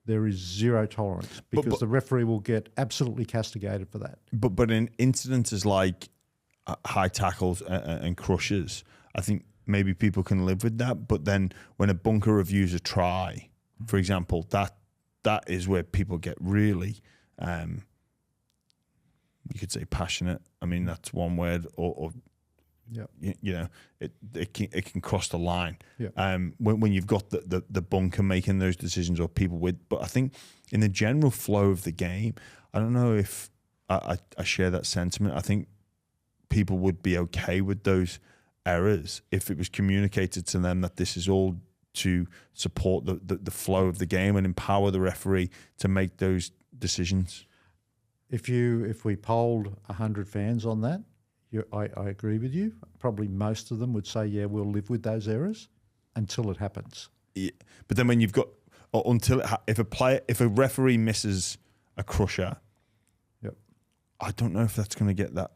There is zero tolerance because the referee will get absolutely castigated for that. But in incidences like high tackles and crushes, I think maybe people can live with that. But then when a bunker reviews a try, for example, that is where people get really, you could say passionate. I mean, that's one word, or it can cross the line. Yeah. When you've got the bunker making those decisions, or people with. But I think in the general flow of the game, I don't know if I share that sentiment. I think people would be okay with those errors if it was communicated to them that this is all to support the flow of the game and empower the referee to make those decisions. If we polled 100 fans on that, I agree with you. Probably most of them would say, yeah, we'll live with those errors until it happens. Yeah. But then when you've got if a referee misses a crusher, yep, I don't know if that's going to get that.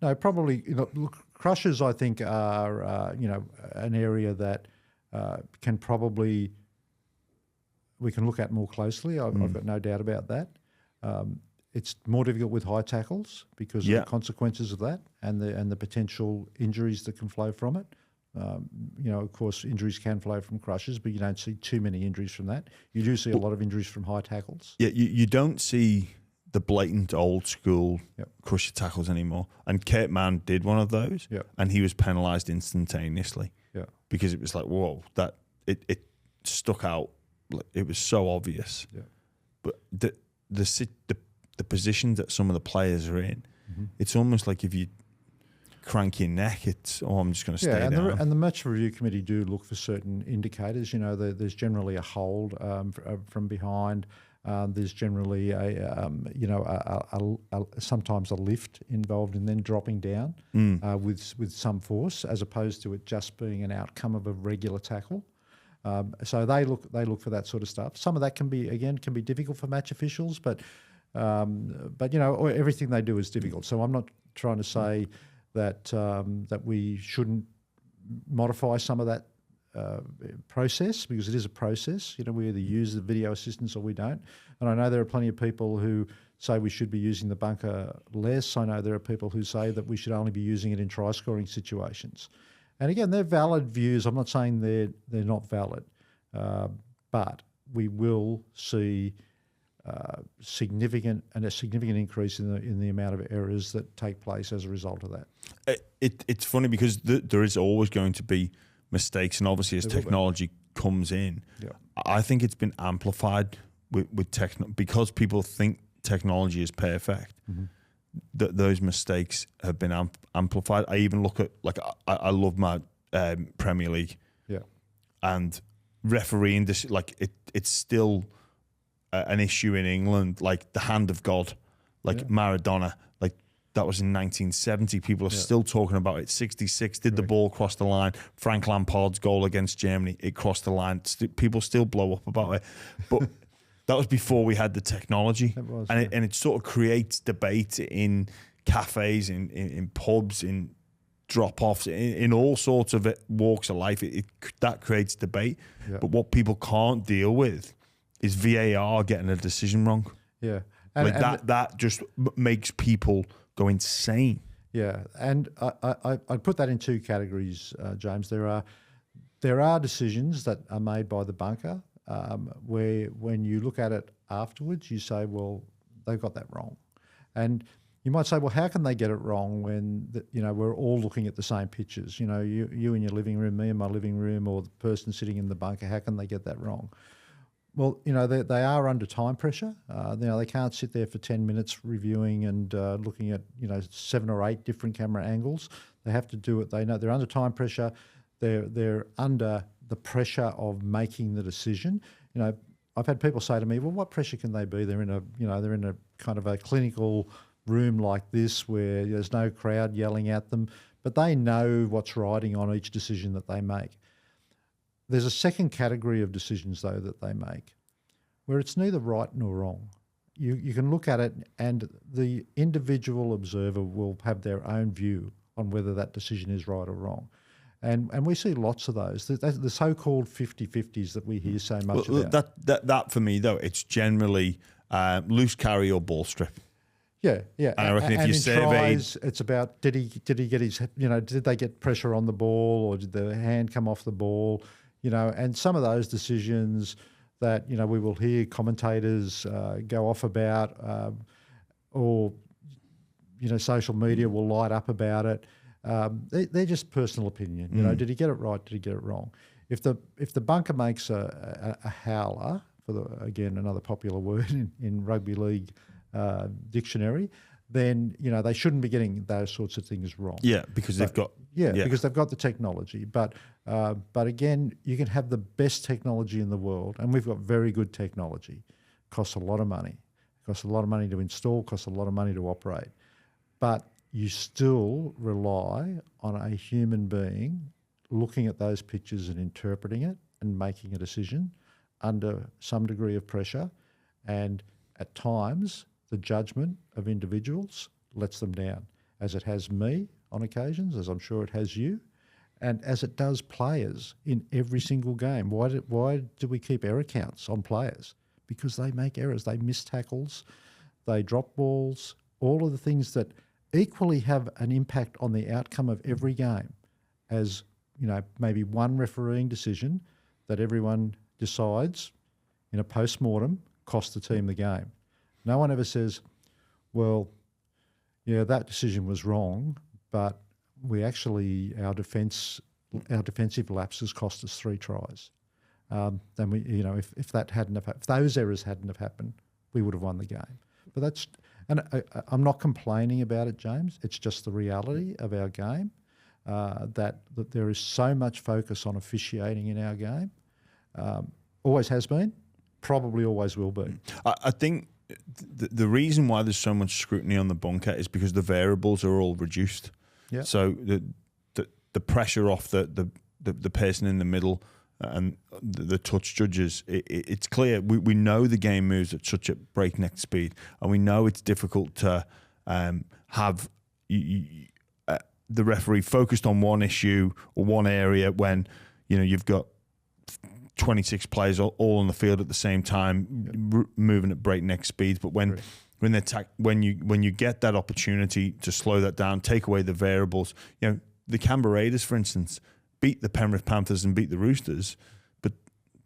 No, probably. Look, crushes I think are an area that can probably we can look at more closely. I've got no doubt about that. It's more difficult with high tackles because of the consequences of that and the potential injuries that can flow from it. Of course, injuries can flow from crushes, but you don't see too many injuries from that. You do see a lot of injuries from high tackles. Yeah, you don't see the blatant old school crusher tackles anymore. And Kurt Mann did one of those, and he was penalised instantaneously. Yeah, because it was like, whoa, that it stuck out. It was so obvious. Yeah, but the positions that some of the players are in, it's almost like if you crank your neck, I'm just going to stay down. And the match review committee do look for certain indicators. There's generally a hold from behind. There's generally sometimes a lift involved in then dropping down with some force, as opposed to it just being an outcome of a regular tackle. So they look for that sort of stuff. Some of that can be difficult for match officials, but everything they do is difficult. So I'm not trying to say that we shouldn't modify some of that process, because it is a process. We either use the video assistance or we don't. And I know there are plenty of people who say we should be using the bunker less. I know there are people who say that we should only be using it in try-scoring situations. And again, they're valid views. I'm not saying they're not valid, but we will see a significant increase in the amount of errors that take place as a result of that. It's funny because there is always going to be mistakes, and obviously as technology comes in, I think it's been amplified with because people think technology is perfect. That those mistakes have been amplified. I even look at I love my Premier League, and refereeing this it's still an issue in England, like the hand of God, Maradona, that was in 1970. People are still talking about it. 66, did the ball cross the line? Frank Lampard's goal against Germany, it crossed the line. People still blow up about it. But that was before we had the technology. It was, and it sort of creates debate in cafes, in pubs, in drop-offs, in all sorts of walks of life. That creates debate. Yeah. But what people can't deal with is VAR getting a decision wrong. Yeah. That just makes people go insane. Yeah, and I'd put that in two categories, James. There are decisions that are made by the bunker where when you look at it afterwards, you say, well, they've got that wrong. And you might say, well, how can they get it wrong when we're all looking at the same pictures? You in your living room, me in my living room, or the person sitting in the bunker, how can they get that wrong? Well, they are under time pressure. They can't sit there for 10 minutes reviewing and looking at 7 or 8 different camera angles. They have to do it. They know they're under time pressure. They're under the pressure of making the decision. I've had people say to me, "Well, what pressure can they be? They're in a kind of a clinical room like this where there's no crowd yelling at them, but they know what's riding on each decision that they make." There's a second category of decisions, though, that they make where it's neither right nor wrong. You can look at it and the individual observer will have their own view on whether that decision is right or wrong. And we see lots of those, the so-called 50-50s that we hear so much about. That for me, though, it's generally loose carry or ball strip. Yeah. And I reckon if you survey, tries, it's about did he get his, did they get pressure on the ball or did the hand come off the ball? And some of those decisions that, we will hear commentators go off about or, social media will light up about it. They're just personal opinion. Did he get it right? Did he get it wrong? If the bunker makes a howler, again, another popular word in rugby league dictionary, then, they shouldn't be getting those sorts of things wrong. Yeah, because they've got... because they've got the technology. But again, you can have the best technology in the world, and we've got very good technology. Costs a lot of money. Costs a lot of money to install, costs a lot of money to operate. But you still rely on a human being looking at those pictures and interpreting it and making a decision under some degree of pressure. And at times, the judgment of individuals lets them down, as it has me on occasions, as I'm sure it has you, and as it does players in every single game. Why do we keep error counts on players? Because they make errors. They miss tackles, they drop balls, all of the things that equally have an impact on the outcome of every game as, maybe one refereeing decision that everyone decides in a post-mortem cost the team the game. No one ever says, well, that decision was wrong, but our defensive lapses cost us 3 tries. Then we, if those errors hadn't have happened, we would have won the game. But I'm not complaining about it, James. It's just the reality of our game, that there is so much focus on officiating in our game. Always has been, probably always will be. I think the reason why there's so much scrutiny on the bunker is because the variables are all reduced. Yeah. So the pressure off the person in the middle and the touch judges, it's clear. We know the game moves at such a breakneck speed, and we know it's difficult to have the referee focused on one issue or one area when you've got 26 players all on the field at the same time, moving at breakneck speeds. But when you get that opportunity to slow that down, take away the variables, the Canberra Raiders, for instance, beat the Penrith Panthers and beat the Roosters, but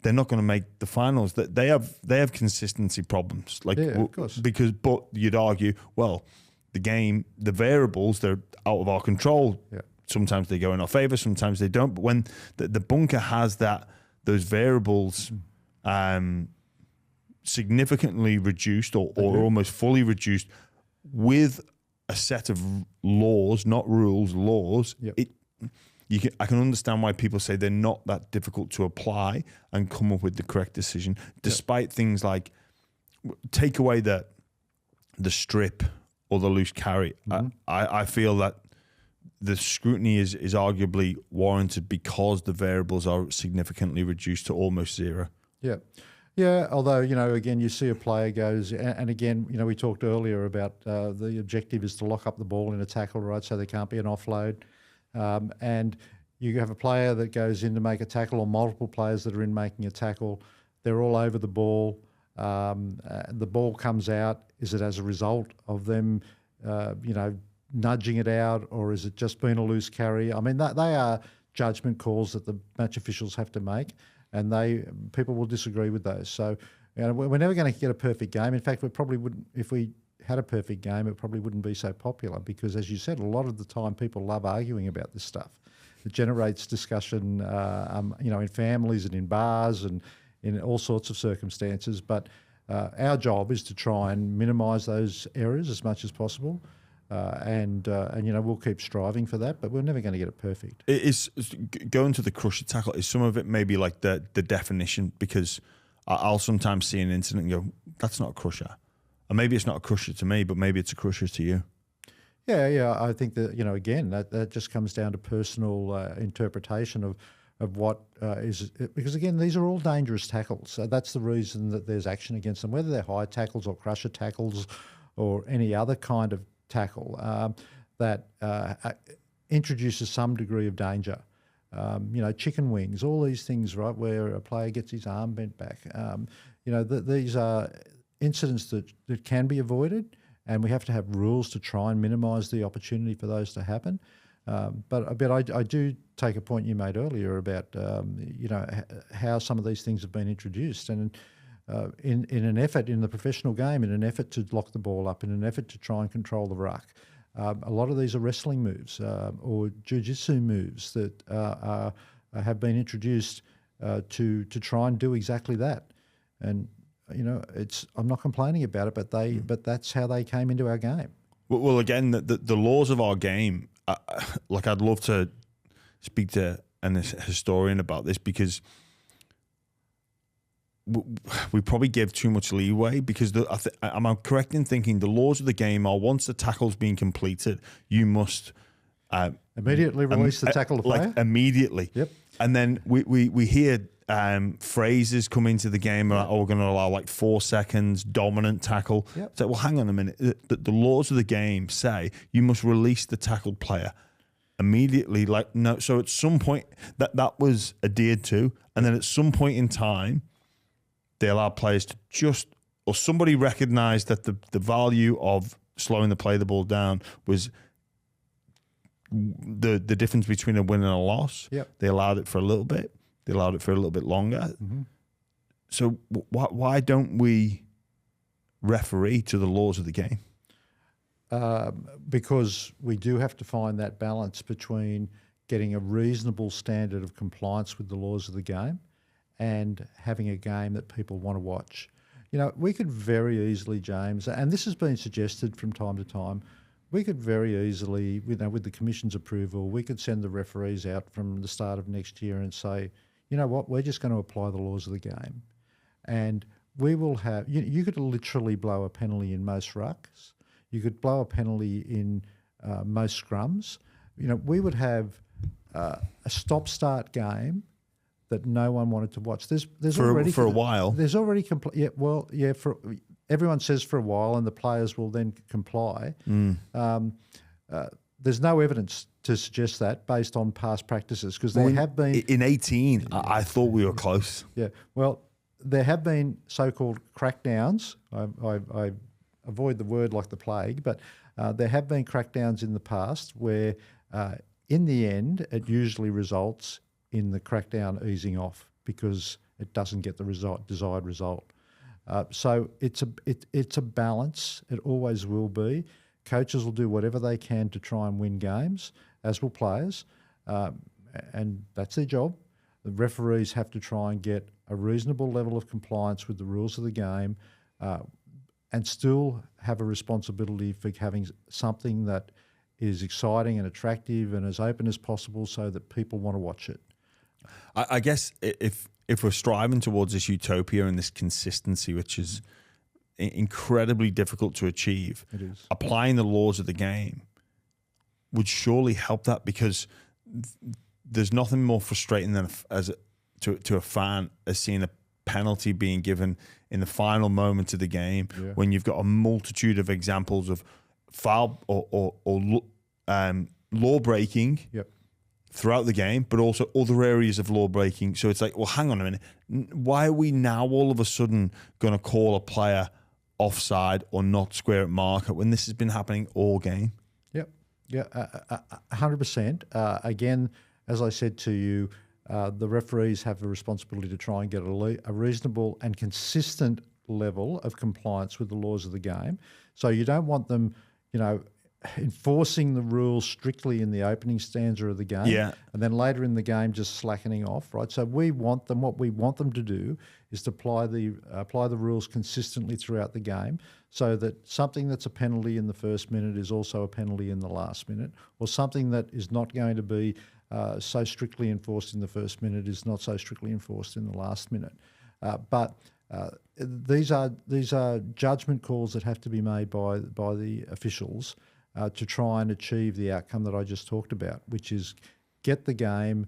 they're not going to make the finals. That they have consistency problems, of course. But you'd argue, well, the variables, they're out of our control. Yeah. Sometimes they go in our favour, sometimes they don't. But when the bunker has those variables significantly reduced or almost fully reduced with a set of laws, not rules, laws. Yep. I can understand why people say they're not that difficult to apply and come up with the correct decision, despite things like take away the strip or the loose carry. Mm-hmm. I feel that the scrutiny is arguably warranted because the variables are significantly reduced to almost zero. Yeah. Yeah, although, again, you see a player goes, and again, we talked earlier about the objective is to lock up the ball in a tackle, right, so there can't be an offload. And you have a player that goes in to make a tackle, or multiple players that are in making a tackle. They're all over the ball. The ball comes out. Is it as a result of them, nudging it out, or is it just been a loose carry? I mean, they are judgment calls that the match officials have to make, and people will disagree with those. So, we're never going to get a perfect game. In fact, we probably wouldn't. If we had a perfect game, it probably wouldn't be so popular because, as you said, a lot of the time people love arguing about this stuff. It generates discussion, in families and in bars and in all sorts of circumstances. But our job is to try and minimise those errors as much as possible. And we'll keep striving for that, but we're never going to get it perfect. Is going to the crusher tackle, is some of it maybe like the definition? Because I'll sometimes see an incident and go, that's not a crusher. And maybe it's not a crusher to me, but maybe it's a crusher to you. Yeah. I think that, again, that just comes down to personal interpretation of what is, because again, these are all dangerous tackles. So that's the reason that there's action against them, whether they're high tackles or crusher tackles or any other kind of tackle that introduces some degree of danger. Chicken wings, all these things, right, where a player gets his arm bent back. These are incidents that can be avoided, and we have to have rules to try and minimise the opportunity for those to happen. But I do take a point you made earlier about how some of these things have been introduced, and in an effort in the professional game, in an effort to lock the ball up, in an effort to try and control the ruck. A lot of these are wrestling moves or jiu-jitsu moves that have been introduced to try and do exactly that. And I'm not complaining about it, but that's how they came into our game. Well, again, the laws of our game. I'd love to speak to a historian about this, because we probably give too much leeway, because am I correct in thinking the laws of the game are, once the tackle's been completed, you must immediately release the tackle to player? Like immediately. Yep. And then we hear phrases come into the game like, we're going to allow like 4 seconds, dominant tackle. Yep. So, well, hang on a minute. The laws of the game say you must release the tackled player immediately. Like, no. So at some point that was adhered to, and then at some point in time, they allowed players to or somebody recognised that the value of slowing the ball down was the difference between a win and a loss. Yep. They allowed it for a little bit. They allowed it for a little bit longer. Mm-hmm. So why don't we referee to the laws of the game? Because we do have to find that balance between getting a reasonable standard of compliance with the laws of the game and having a game that people want to watch. We could very easily, James, and this has been suggested from time to time, we could very easily, with the Commission's approval, we could send the referees out from the start of next year and say, you know what, we're just going to apply the laws of the game. And we will have, you could literally blow a penalty in most rucks. You could blow a penalty in most scrums. We would have a stop-start game that no one wanted to watch. There's already for a while. There's already everyone says for a while, and the players will then comply. There's no evidence to suggest that based on past practices, because there have been in 18. I thought we were close. Yeah, well, there have been so-called crackdowns. I avoid the word like the plague, but there have been crackdowns in the past where, in the end, it usually results in the crackdown easing off because it doesn't get the desired result. So it's a balance. It always will be. Coaches will do whatever they can to try and win games, as will players, and that's their job. The referees have to try and get a reasonable level of compliance with the rules of the game, and still have a responsibility for having something that is exciting and attractive and as open as possible so that people want to watch it. I guess if we're striving towards this utopia and this consistency, which is incredibly difficult to achieve, it is. Applying the laws of the game would surely help that, because there's nothing more frustrating than to a fan as seeing a penalty being given in the final moments of the game, when you've got a multitude of examples of foul or law breaking. Yep. Throughout the game, but also other areas of law breaking. So it's like, well, hang on a minute. Why are we now all of a sudden going to call a player offside or not square at marker when this has been happening all game? Yep. Yeah, 100%. Again, as I said to you, the referees have a responsibility to try and get a reasonable and consistent level of compliance with the laws of the game. So you don't want them, enforcing the rules strictly in the opening stanza of the game, and then later in the game just slackening off, right? So what we want them to do is to apply the rules consistently throughout the game, so that something that's a penalty in the first minute is also a penalty in the last minute, or something that is not going to be so strictly enforced in the first minute is not so strictly enforced in the last minute. But these are judgment calls that have to be made by the officials to try and achieve the outcome that I just talked about, which is get the game,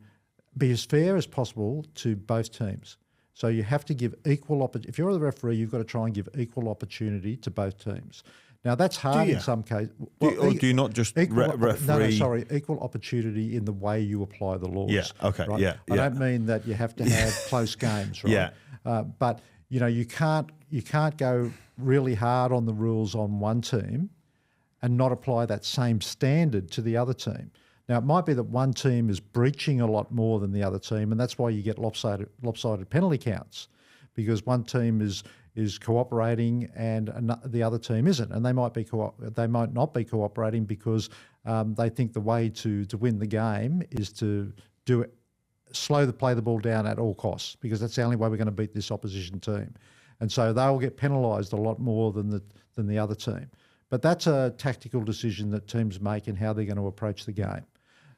be as fair as possible to both teams. So you have to give equal opportunity. If you're the referee, you've got to try and give equal opportunity to both teams. Now, that's hard in some cases. Well, do you not just referee? No, sorry, equal opportunity in the way you apply the laws. Yeah, okay, right? I don't mean that you have to have close games, right? But, you can't go really hard on the rules on one team and not apply that same standard to the other team. Now, it might be that one team is breaching a lot more than the other team, and that's why you get lopsided penalty counts, because one team is cooperating and the other team isn't, and they might not be cooperating because they think the way to win the game is to play the ball down at all costs, because that's the only way we're going to beat this opposition team, and so they'll get penalised a lot more than the other team. But that's a tactical decision that teams make in how they're going to approach the game.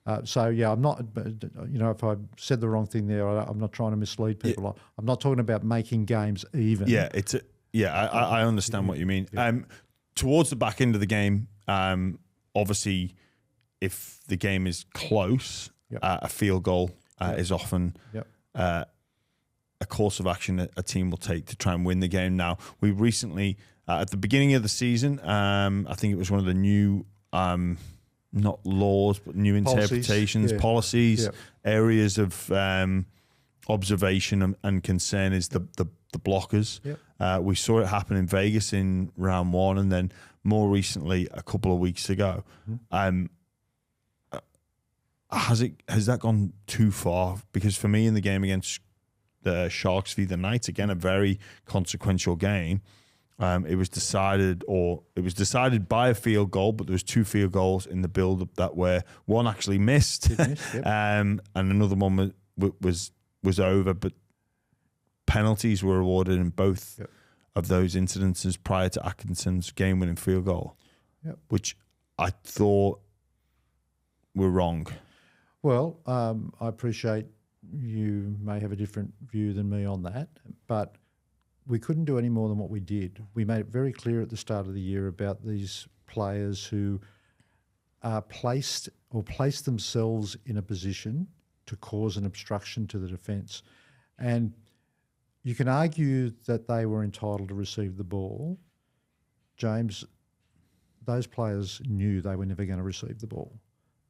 I'm not, if I said the wrong thing there, I'm not trying to mislead people. Yeah. I'm not talking about making games even. Yeah, I understand what you mean. Yeah. Towards the back end of the game, obviously, if the game is close, a field goal is often a course of action a team will take to try and win the game. Now, we recently, at the beginning of the season, I think it was one of the new, not laws, but new interpretations, policies, areas of observation and concern is the blockers. We saw it happen in Vegas in round one, and then more recently, a couple of weeks ago. Has that gone too far? Because for me, in the game against the Sharks v the Knights, again, a very consequential game. It was decided by a field goal, but there was two field goals in the build-up that where one actually missed, and another one was over. But penalties were awarded in both of those incidences prior to Atkinson's game-winning field goal, which I thought were wrong. Well, I appreciate you may have a different view than me on that, but we couldn't do any more than what we did. We made it very clear at the start of the year about these players who are placed themselves in a position to cause an obstruction to the defence. And you can argue that they were entitled to receive the ball. James, those players knew they were never going to receive the ball.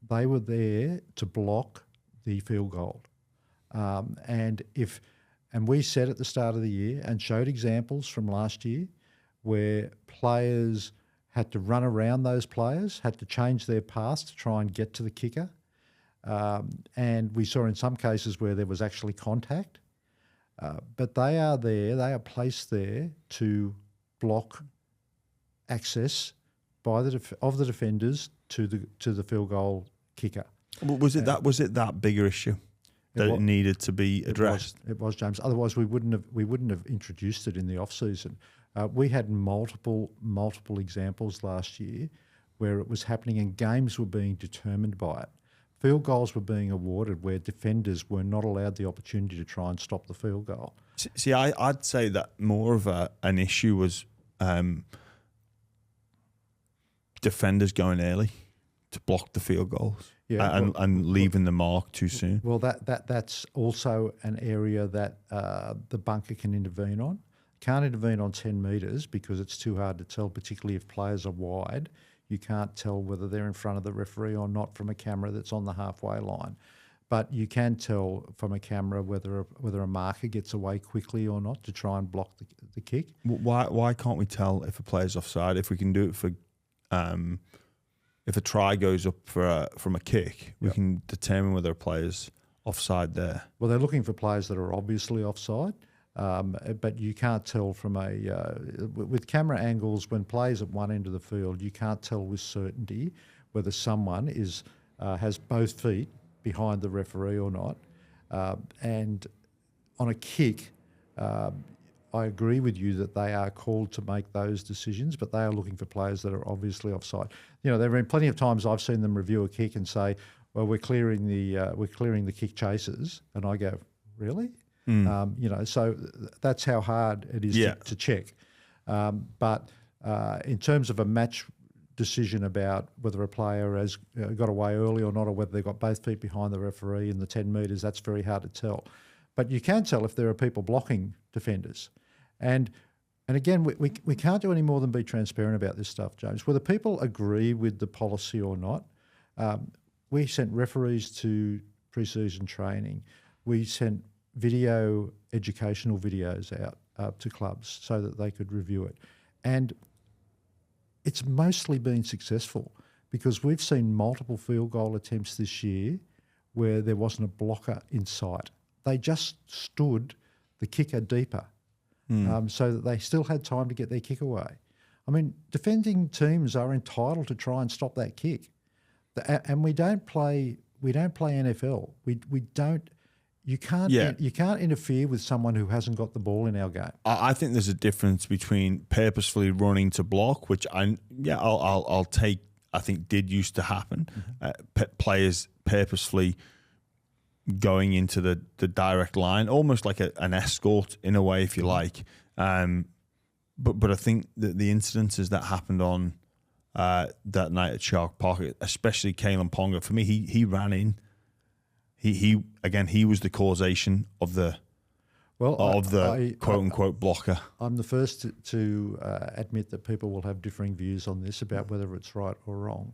They were there to block the field goal. And we said at the start of the year and showed examples from last year where players had to run around those players, had to change their paths to try and get to the kicker. And we saw in some cases where there was actually contact. But they are placed there to block access by of the defenders to the field goal kicker. Was it that bigger issue that it needed to be addressed? It was, James. Otherwise, we wouldn't have introduced it in the off season. We had multiple examples last year where it was happening and games were being determined by it. Field goals were being awarded where defenders were not allowed the opportunity to try and stop the field goal. See, I'd say that more of an issue was defenders going early to block the field goals and leaving the mark too soon. Well, that's also an area that the bunker can intervene on. Can't intervene on 10 metres because it's too hard to tell, particularly if players are wide. You can't tell whether they're in front of the referee or not from a camera that's on the halfway line. But you can tell from a camera whether a marker gets away quickly or not to try and block the kick. Why can't we tell if a player's offside? If we can do it for, if a try goes up from a kick, we can determine whether a player's offside there. Well, they're looking for players that are obviously offside. But you can't tell from with camera angles when players at one end of the field, you can't tell with certainty whether someone has both feet behind the referee or not. And on a kick, I agree with you that they are called to make those decisions, but they are looking for players that are obviously offside. There have been plenty of times I've seen them review a kick and say, "Well, we're clearing the kick chasers," and I go, "Really?" So that's how hard it is to check. But in terms of a match decision about whether a player has got away early or not, or whether they've got both feet behind the referee in the 10 metres, that's very hard to tell. But you can tell if there are people blocking defenders. And again, we can't do any more than be transparent about this stuff, James. Whether people agree with the policy or not, we sent referees to pre-season training. We sent educational videos out to clubs so that they could review it. And it's mostly been successful because we've seen multiple field goal attempts this year where there wasn't a blocker in sight. They just stood the kicker deeper so that they still had time to get their kick away. I mean, defending teams are entitled to try and stop that kick. And we don't play NFL. You can't interfere with someone who hasn't got the ball in our game. I think there's a difference between purposefully running to block, which I'll take. I think did used to happen. Players purposefully going into the direct line, almost like an escort in a way, if you like. But I think that the incidences that happened on that night at Shark Park, especially Kalen Ponga, for me, he ran in. He was the causation of the quote unquote blocker. I'm the first to admit that people will have differing views on this about whether it's right or wrong.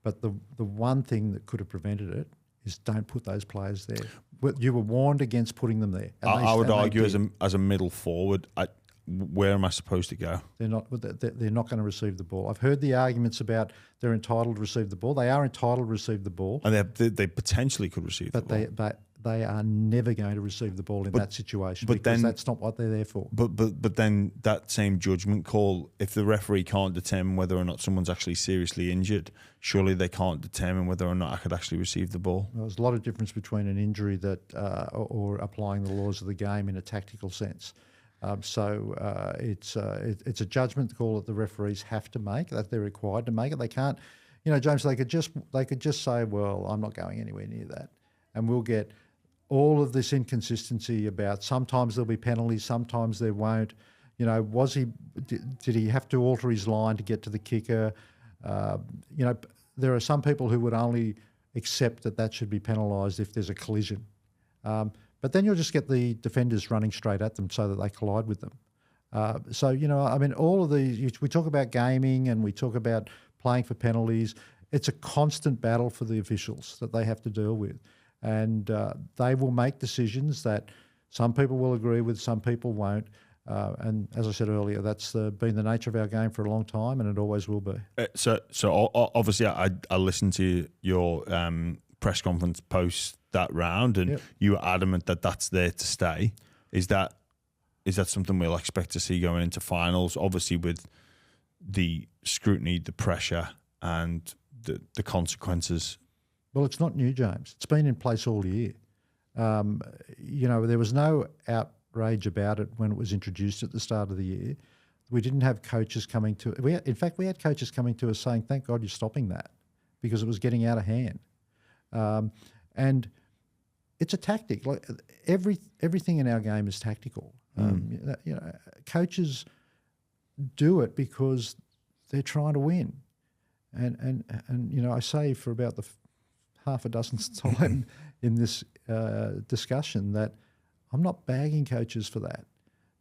But the one thing that could have prevented it is don't put those players there. You were warned against putting them there. I would argue as a middle forward, where am I supposed to go? They're not going to receive the ball. I've heard the arguments about they're entitled to receive the ball. They are entitled to receive the ball. And they potentially could receive the ball. But they are never going to receive the ball in that situation because that's not what they're there for. But then that same judgment call, if the referee can't determine whether or not someone's actually seriously injured, surely they can't determine whether or not I could actually receive the ball. Well, there's a lot of difference between an injury or applying the laws of the game in a tactical sense. It's a judgment call that the referees have to make, that they're required to make it. They can't, James. They could just say, "Well, I'm not going anywhere near that," and we'll get all of this inconsistency about sometimes there'll be penalties, sometimes there won't. Did he have to alter his line to get to the kicker? There are some people who would only accept that should be penalised if there's a collision. But then you'll just get the defenders running straight at them so that they collide with them. All of these, we talk about gaming and we talk about playing for penalties. It's a constant battle for the officials that they have to deal with. And they will make decisions that some people will agree with, some people won't. And as I said earlier, that's been the nature of our game for a long time, and it always will be. So obviously, I listened to your press conference post that round, and you were adamant that that's there to stay. Is that something we'll expect to see going into finals? Obviously, with the scrutiny, the pressure, and the consequences. Well, it's not new, James. It's been in place all year. There was no outrage about it when it was introduced at the start of the year. We didn't have coaches coming to it. In fact, we had coaches coming to us saying, "Thank God you're stopping that," because it was getting out of hand. And it's a tactic. Like everything in our game is tactical. Coaches do it because they're trying to win. And I say for about the half a dozenth time in this discussion that I'm not bagging coaches for that.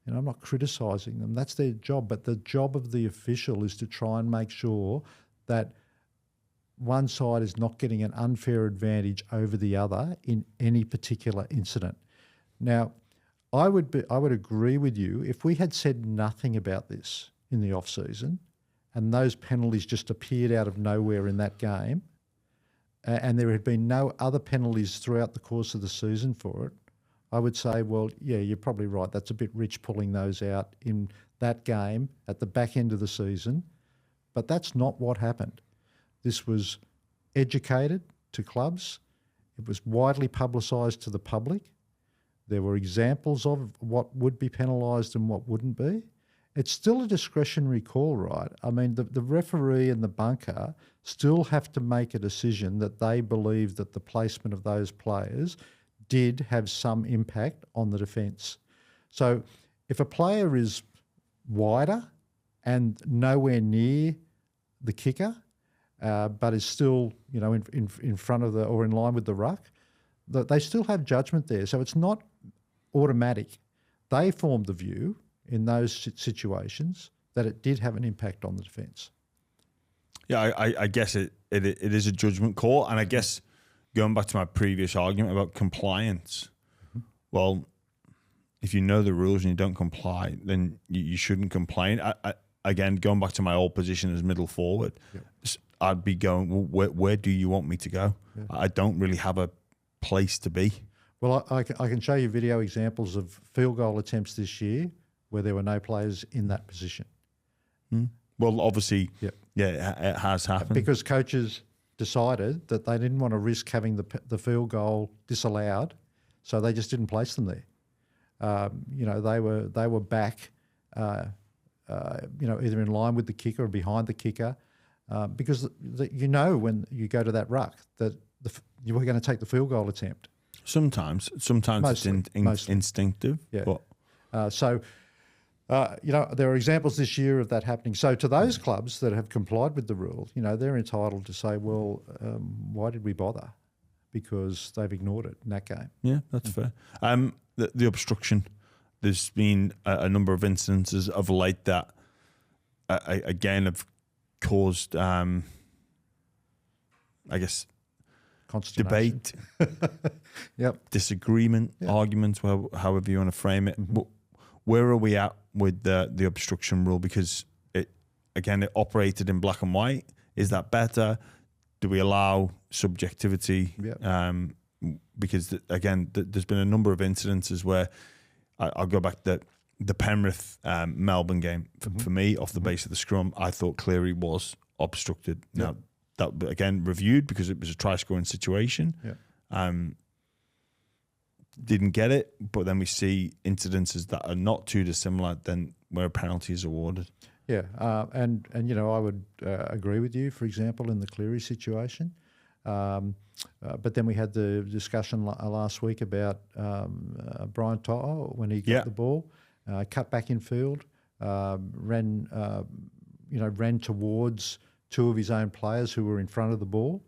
I'm not criticising them. That's their job. But the job of the official is to try and make sure that one side is not getting an unfair advantage over the other in any particular incident. Now, I would agree with you if we had said nothing about this in the off-season and those penalties just appeared out of nowhere in that game and there had been no other penalties throughout the course of the season for it, I would say, well, yeah, you're probably right. That's a bit rich pulling those out in that game at the back end of the season. But that's not what happened. This was educated to clubs. It was widely publicised to the public. There were examples of what would be penalised and what wouldn't be. It's still a discretionary call, right? I mean, the referee and the bunker still have to make a decision that they believe that the placement of those players did have some impact on the defence. So if a player is wider and nowhere near the kicker, but is still, in front of or in line with the ruck, they still have judgment there. So it's not automatic. They formed the view in those situations that it did have an impact on the defence. Yeah, I guess it is a judgment call. And I guess going back to my previous argument about compliance, well, if you know the rules and you don't comply, then you shouldn't complain. Again, going back to my old position as middle forward, I'd be going, well, where do you want me to go? Yeah. I don't really have a place to be. Well, I can show you video examples of field goal attempts this year where there were no players in that position. Well, obviously, it has happened. Because coaches decided that they didn't want to risk having the field goal disallowed, so they just didn't place them there. They were back, either in line with the kicker or behind the kicker, because when you go to that ruck that you were going to take the field goal attempt. Sometimes mostly, it's instinctive. Yeah. But. There are examples this year of that happening. So to those clubs that have complied with the rule, they're entitled to say, well, why did we bother? Because they've ignored it in that game. Yeah, that's fair. The obstruction, there's been a number of instances of late that, again, have caused, I guess, debate, disagreement, arguments, however you want to frame it. Mm-hmm. Where are we at with the obstruction rule? Because it operated in black and white. Is that better? Do we allow subjectivity? Because there's been a number of incidences where I'll go back to the Penrith Melbourne game. For me, off the base of the scrum, I thought Cleary was obstructed. Now that again reviewed because it was a try scoring situation. Didn't get it, but then we see incidences that are not too dissimilar than where a penalty is awarded. Yeah, and I would agree with you, for example, in the Cleary situation. But then we had the discussion last week about Brian To'o when he got the ball, cut back in field, ran towards two of his own players who were in front of the ball,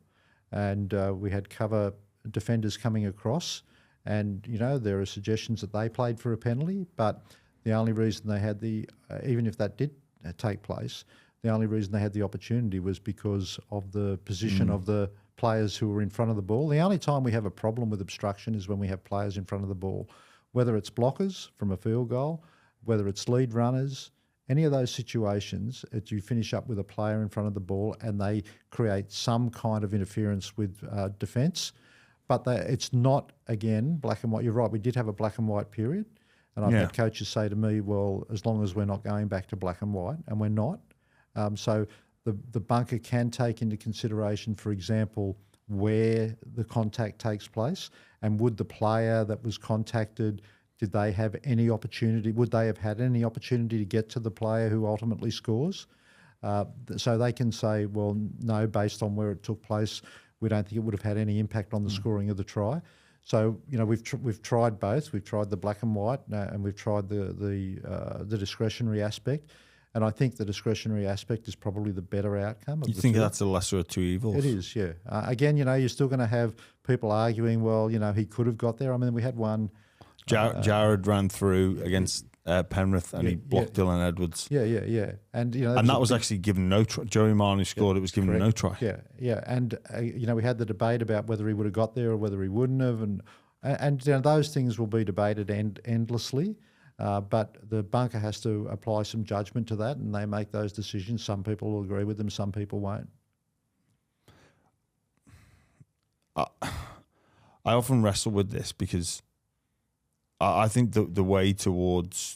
and we had cover defenders coming across. And, there are suggestions that they played for a penalty, but the only reason they had even if that did take place, the only reason they had the opportunity was because of the position of the players who were in front of the ball. The only time we have a problem with obstruction is when we have players in front of the ball, whether it's blockers from a field goal, whether it's lead runners, any of those situations that you finish up with a player in front of the ball and they create some kind of interference with defence. But it's not, again, black and white. You're right, we did have a black and white period. And I've had coaches say to me, well, as long as we're not going back to black and white, and we're not. So the bunker can take into consideration, for example, where the contact takes place and would the player that was contacted, did they have any opportunity, would they have had any opportunity to get to the player who ultimately scores? So they can say, well, no, based on where it took place, we don't think it would have had any impact on the scoring of the try. So we've tried both. We've tried the black and white, and we've tried the discretionary aspect. And I think the discretionary aspect is probably the better outcome. You think that's the lesser of two evils? It is, yeah. Again, you're still going to have people arguing, well, he could have got there. I mean, we had one. Jared ran through against Penrith and he blocked Dylan Edwards. Yeah. And that was actually given no try. Joey Marnie scored. It was given no try. Yeah. And we had the debate about whether he would have got there or whether he wouldn't have, and those things will be debated endlessly. But the bunker has to apply some judgment to that, and they make those decisions. Some people will agree with them, some people won't. I often wrestle with this because I think the way towards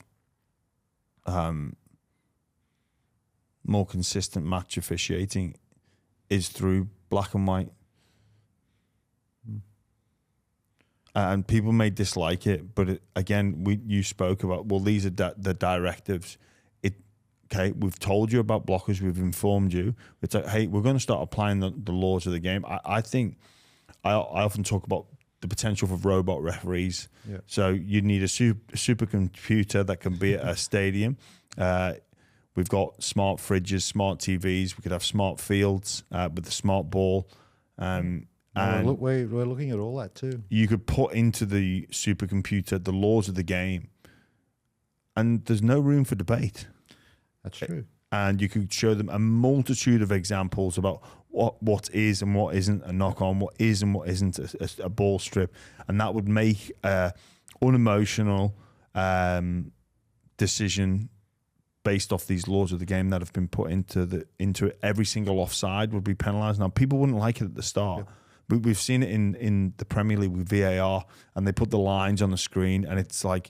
more consistent match officiating is through black and white. And people may dislike it, but you spoke about, well, these are the directives. Okay, we've told you about blockers, we've informed you. It's like, hey, we're going to start applying the laws of the game. I think I often talk about the potential for robot referees. Yeah. So you need a supercomputer that can be at a stadium. We've got smart fridges, smart TVs. We could have smart fields with a smart ball. And we're looking at all that too. You could put into the supercomputer the laws of the game, and there's no room for debate. That's true. And you could show them a multitude of examples about what is and what isn't a knock-on, what is and what isn't a ball strip, and that would make unemotional decision based off these laws of the game that have been put into it. Every single offside would be penalised. Now, people wouldn't like it at the start. Yeah. But we've seen it in the Premier League with VAR, and they put the lines on the screen, and it's like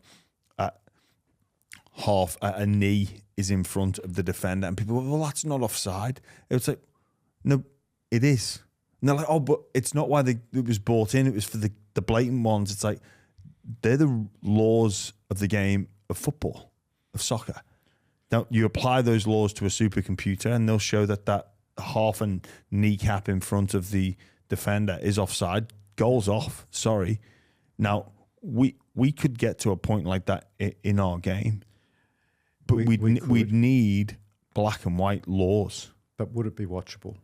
a knee is in front of the defender, and people go, well, that's not offside. It's like, no, it is. And they're like, oh, but it's not why it was brought in. It was for the blatant ones. It's like, they're the laws of the game of football, of soccer. Now, you apply those laws to a supercomputer, and they'll show that half a kneecap in front of the defender is offside. Goal's off. Sorry. Now, we could get to a point like that in our game, but we'd need black and white laws. But would it be watchable?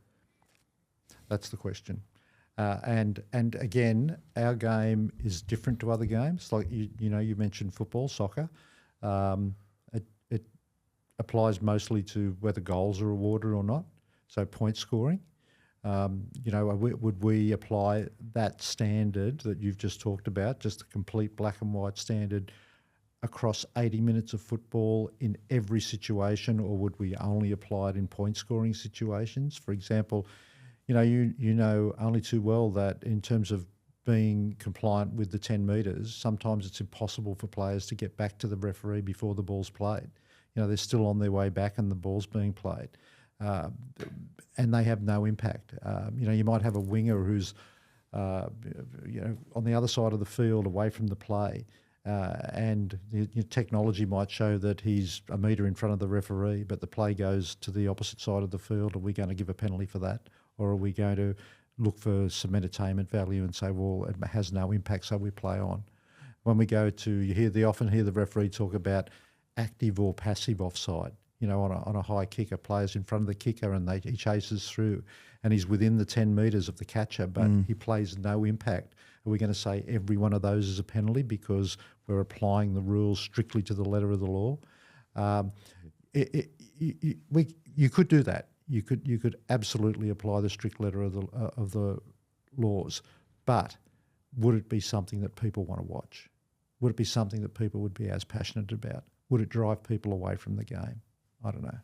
That's the question. And again, our game is different to other games. Like you mentioned football, soccer. It applies mostly to whether goals are awarded or not. So point scoring. Would we apply that standard that you've just talked about, just a complete black and white standard, across 80 minutes of football in every situation, or would we only apply it in point scoring situations? For example, you know only too well that in terms of being compliant with the 10 metres, sometimes it's impossible for players to get back to the referee before the ball's played. They're still on their way back and the ball's being played. And they have no impact. You might have a winger who's, on the other side of the field, away from the play, and the technology might show that he's a metre in front of the referee, but the play goes to the opposite side of the field. Are we going to give a penalty for that, or are we going to look for some entertainment value and say, well, it has no impact, so we play on? When we go to, you often hear the referee talk about active or passive offside. On a high kick, a player's in front of the kicker and he chases through and he's within the 10 metres of the catcher, but he plays no impact. Are we going to say every one of those is a penalty because we're applying the rules strictly to the letter of the law? You could do that. You could absolutely apply the strict letter of the laws, but would it be something that people want to watch? Would it be something that people would be as passionate about? Would it drive people away from the game? I don't know.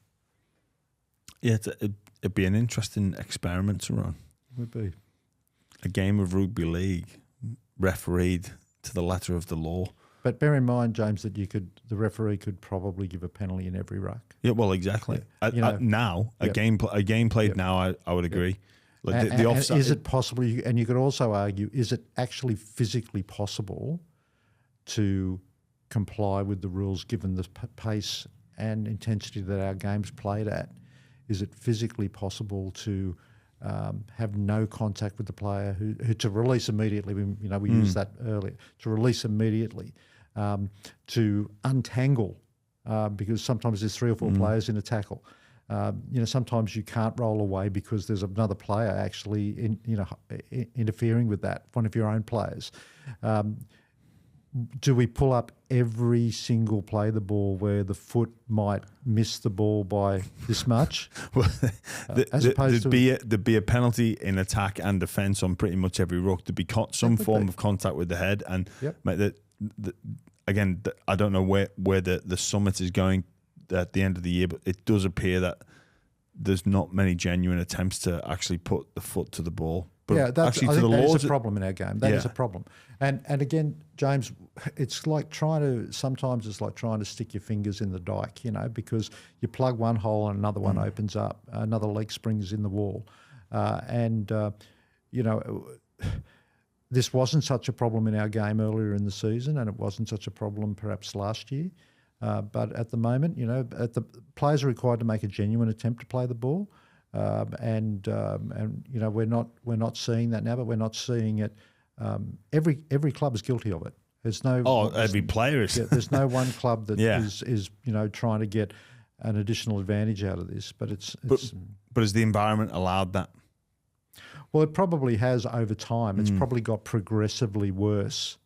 Yeah, it'd be an interesting experiment to run. It would be. A game of rugby league refereed to the letter of the law. But bear in mind, James, that the referee could probably give a penalty in every ruck. Yeah, well, exactly. Yeah. A game played now, I would agree. Yeah. Like the offside. And is it possible? And you could also argue: is it actually physically possible to comply with the rules given the pace and intensity that our game's played at? Is it physically possible to have no contact with the player who to release immediately? We used that earlier. To release immediately, to untangle, because sometimes there's 3 or 4 players in a tackle. Sometimes you can't roll away because there's another player actually interfering with that, one of your own players. Do we pull up every single play the ball where the foot might miss the ball by this much? Well, there'd be a penalty in attack and defence on pretty much every ruck. There'd be some form of contact with the head. And again, I don't know where the summit is going at the end of the year, but it does appear that there's not many genuine attempts to actually put the foot to the ball. But yeah, that's, actually, I to think the that laws, is a problem in our game. That is Yeah. a problem. And again, James, it's like sometimes it's like trying to stick your fingers in the dike, because you plug one hole and another one opens up, another leak springs in the wall. You know, this wasn't such a problem in our game earlier in the season, and it wasn't such a problem perhaps last year. But at the moment, players are required to make a genuine attempt to play the ball. And we're not seeing that now, but we're not seeing it. Every club is guilty of it. There's no every player is. there's no one club that Yeah. is trying to get an additional advantage out of this. But But has the environment allowed that? well, it probably has over time. It's probably got progressively worse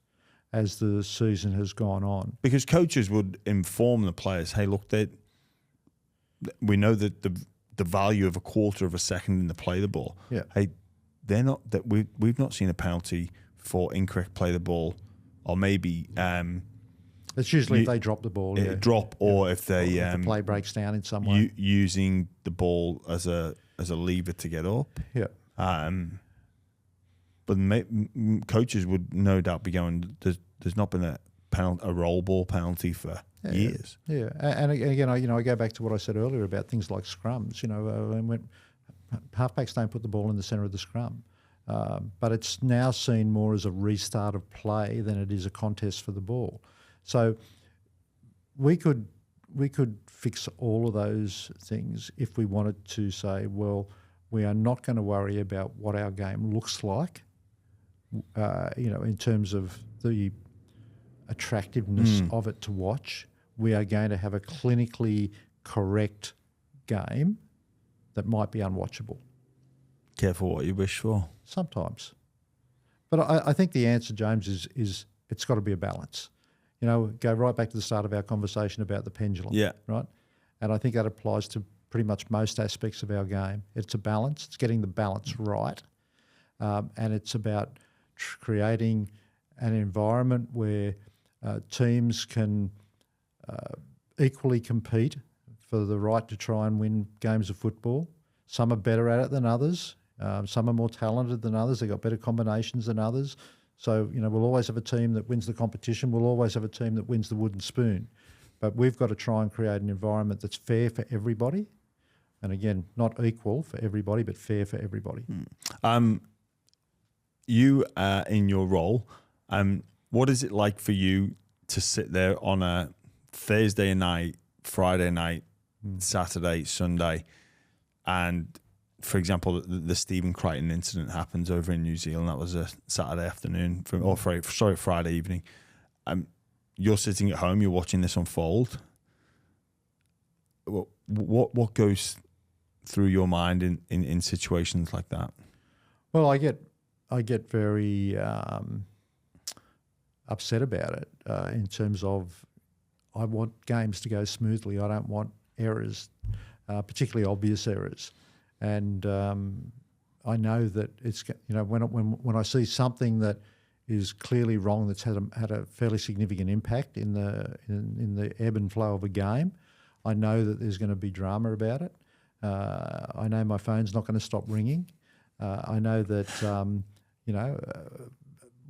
as the season has gone on. Because coaches would inform the players, hey, look, we know that the value of a quarter of a second in the play the ball. Yeah. Hey, they're not that we've not seen a penalty for incorrect play the ball, or maybe It's usually if they drop the ball, drop, or if or they if the play breaks down in some way. using the ball as a lever to get up. Yeah. But coaches would no doubt be going, there's not been a roll ball penalty for years. Yeah, and again, I go back to what I said earlier about things like scrums. When halfbacks don't put the ball in the centre of the scrum, but it's now seen more as a restart of play than it is a contest for the ball. So we could fix all of those things if we wanted to say, well, we are not going to worry about what our game looks like, in terms of the attractiveness of it to watch. We are going to have a clinically correct game that might be unwatchable. Careful what you wish for. Sometimes. But I think the answer, James, is it's got to be a balance. Go right back to the start of our conversation about the pendulum. Yeah. Right? And I think that applies to pretty much most aspects of our game. It's a balance. It's getting the balance right. And it's about creating an environment where teams can equally compete for the right to try and win games of football. Some are better at it than others. Some are more talented than others. They've got better combinations than others. So, we'll always have a team that wins the competition. We'll always have a team that wins the wooden spoon. But we've got to try and create an environment that's fair for everybody. And again, not equal for everybody, but fair for everybody. You, in your role, what is it like for you to sit there on a Thursday night, Friday night, Saturday, Sunday, and, for example, the Stephen Crichton incident happens over in New Zealand. That was a Saturday afternoon, Friday evening. You're sitting at home, you're watching this unfold. What goes through your mind in situations like that? Well, I get very upset about it in terms of I want games to go smoothly. I don't want errors, particularly obvious errors. And I know that it's when I see something that is clearly wrong, that's had a fairly significant impact in the ebb and flow of a game, I know that there's going to be drama about it. I know my phone's not going to stop ringing. I know that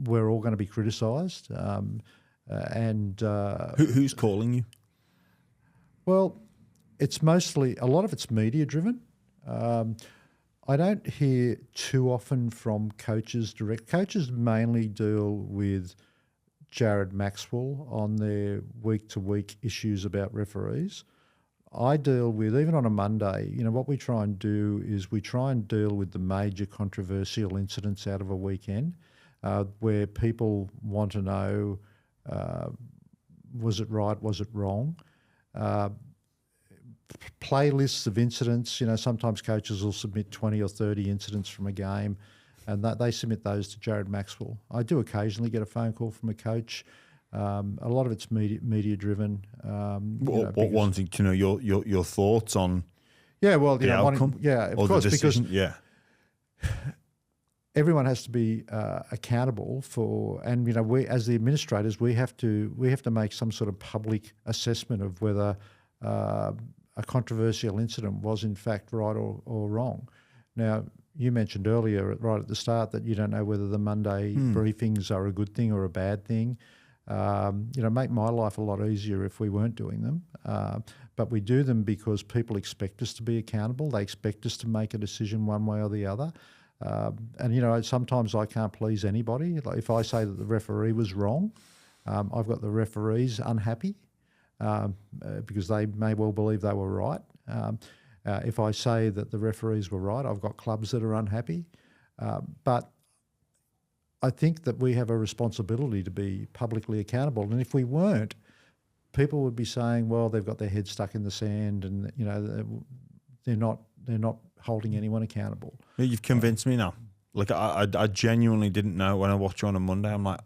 we're all going to be criticised. Who's calling you? Well, it's mostly, a lot of it's media driven. I don't hear too often from coaches direct. Coaches mainly deal with Jared Maxwell on their week-to-week issues about referees. I deal with, even on a Monday, what we try and do is we try and deal with the major controversial incidents out of a weekend where people want to know, was it right, was it wrong? Playlists of incidents, sometimes coaches will submit 20 or 30 incidents from a game and they submit those to Jared Maxwell. I do occasionally get a phone call from a coach. A lot of it's media driven. Wanting to know your thoughts on the outcome? Of course, because everyone has to be accountable for, and we as the administrators we have to make some sort of public assessment of whether a controversial incident was in fact right or wrong. Now, you mentioned earlier, right at the start, that you don't know whether the Monday briefings are a good thing or a bad thing. Make my life a lot easier if we weren't doing them. But we do them because people expect us to be accountable. They expect us to make a decision one way or the other. Sometimes I can't please anybody. Like if I say that the referee was wrong, I've got the referees unhappy because they may well believe they were right. If I say that the referees were right, I've got clubs that are unhappy. But I think that we have a responsibility to be publicly accountable. And if we weren't, people would be saying, well, they've got their head stuck in the sand and, they're not holding anyone accountable. You've convinced me now. Like I genuinely didn't know when I watched you on a Monday. I'm like,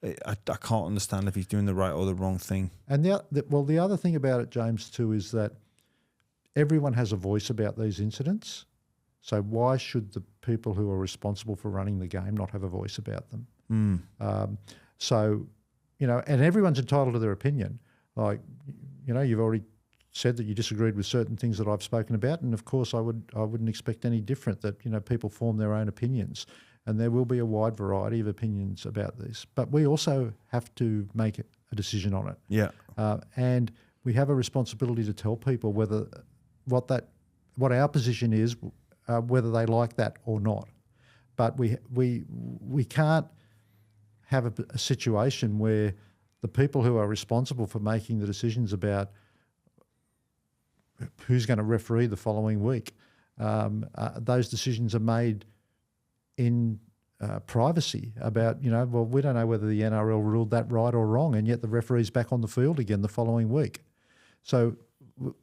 I can't understand if he's doing the right or the wrong thing. And the other thing about it, James, too, is that everyone has a voice about these incidents. So why should the people who are responsible for running the game not have a voice about them? And everyone's entitled to their opinion. Like, you've already said that you disagreed with certain things that I've spoken about, and of course I wouldn't expect any different, that people form their own opinions, and there will be a wide variety of opinions about this. But we also have to make a decision on it. Yeah. And we have a responsibility to tell people what our position is, whether they like that or not. But we can't have a situation where the people who are responsible for making the decisions about who's going to referee the following week, those decisions are made in privacy about, we don't know whether the NRL ruled that right or wrong, and yet the referee's back on the field again the following week. So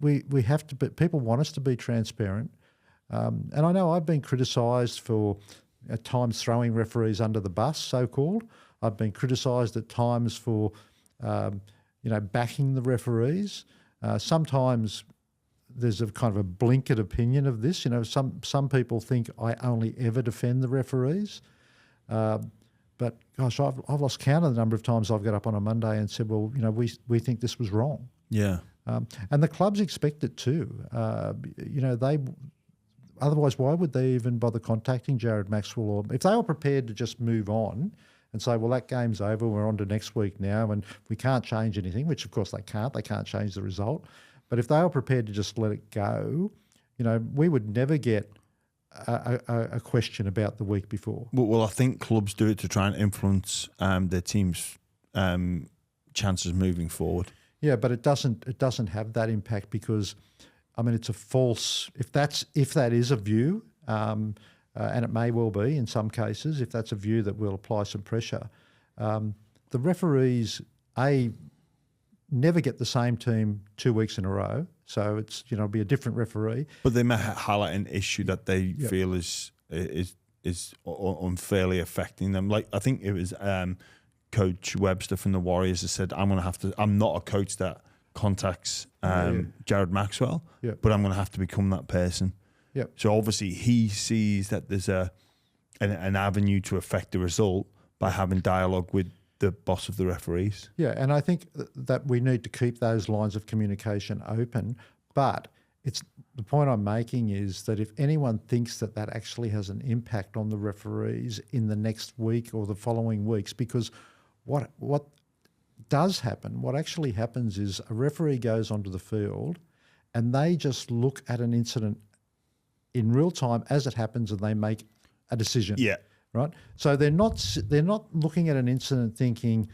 we have to, but people want us to be transparent. And I know I've been criticised for at times throwing referees under the bus, so-called. I've been criticised at times for, backing the referees. Sometimes there's a kind of a blinkered opinion of this. Some people think I only ever defend the referees. But gosh, I've lost count of the number of times I've got up on a Monday and said, well, we think this was wrong. Yeah. And the clubs expect it too. Otherwise, why would they even bother contacting Jared Maxwell? Or if they were prepared to just move on and say, well, that game's over, we're on to next week now, and we can't change anything, which of course they can't. They can't change the result. But if they were prepared to just let it go, we would never get a question about the week before. Well, I think clubs do it to try and influence their team's chances moving forward. Yeah, but it doesn't have that impact because, it's a false. If that is a view, and it may well be in some cases, if that's a view that will apply some pressure, the referees never get the same team 2 weeks in a row. So it's it'll be a different referee. But they may highlight an issue that they feel is unfairly affecting them. Like I think it was Coach Webster from the Warriors that said, I'm not a coach that contacts Jared Maxwell, but I'm going to have to become that person. Yep. So obviously he sees that there's an avenue to affect the result by having dialogue with the boss of the referees. Yeah, and I think that we need to keep those lines of communication open. But the point I'm making is that if anyone thinks that actually has an impact on the referees in the next week or the following weeks, because what does happen, what actually happens is a referee goes onto the field and they just look at an incident in real time as it happens and they make a decision. Yeah. Right? So they're not looking at an incident thinking,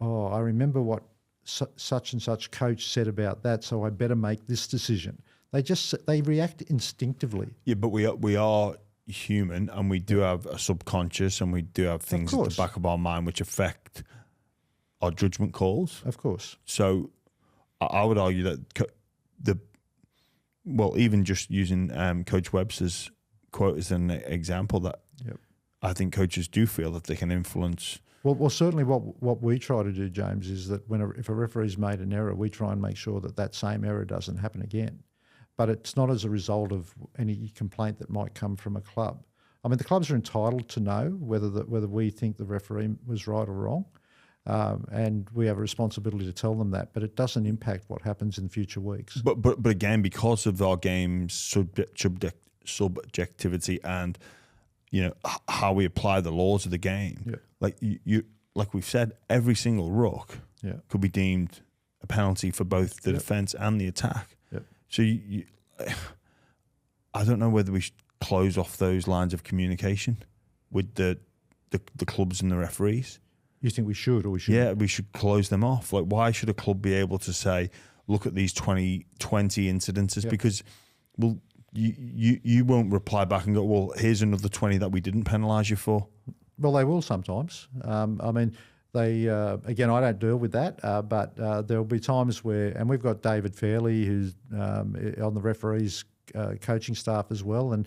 oh, I remember what such and such coach said about that, so I better make this decision. They react instinctively. Yeah, but we are human and we do have a subconscious and we do have things at the back of our mind which affect our judgment calls. Of course. So I would argue that even just using Coach Webster's quote as an example, that I think coaches do feel that they can influence. Well, certainly what we try to do, James, is that if a referee's made an error, we try and make sure that same error doesn't happen again. But it's not as a result of any complaint that might come from a club. The clubs are entitled to know whether we think the referee was right or wrong, and we have a responsibility to tell them that. But it doesn't impact what happens in future weeks. But again, because of our game's subjectivity and how we apply the laws of the game. Yeah. Like like we've said, every single ruck could be deemed a penalty for both the defence and the attack. Yep. So I don't know whether we should close off those lines of communication with the clubs and the referees. You think we should, or we should? Yeah, we should close them off. Like, why should a club be able to say, look at these 20 incidences? Because, well, you won't reply back and go, well, here's another 20 that we didn't penalise you for. Well, they will sometimes. I mean, they again, I don't deal with that, but there will be times where, and we've got David Fairley, who's on the referees coaching staff as well, and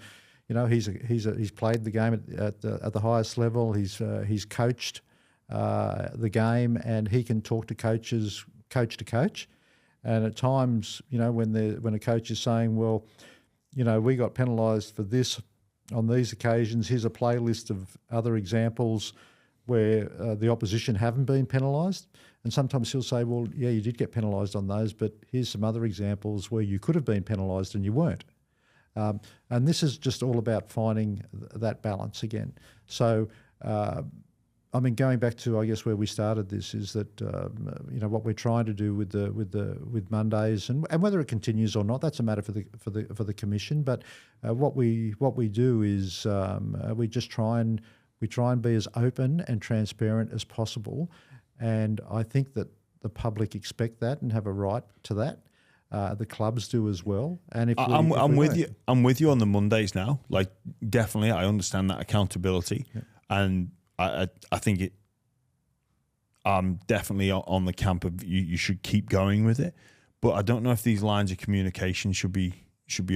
he's played the game at the highest level. He's coached the game, and he can talk to coaches, coach to coach. And at times, when a coach is saying, well, we got penalised for this on these occasions, here's a playlist of other examples where the opposition haven't been penalised. And sometimes he'll say, well, yeah, you did get penalised on those, but here's some other examples where you could have been penalised and you weren't. And this is just all about finding that balance again. So, going back to, I guess, where we started this is that what we're trying to do with Mondays, and whether it continues or not, that's a matter for the commission. But what we do is we try and be as open and transparent as possible, and I think that the public expect that and have a right to that. The clubs do as well. And if I'm with you. I'm with you on the Mondays now. Like, definitely, I understand that accountability, and I think I'm definitely on the camp of you should keep going with it. But I don't know if these lines of communication should be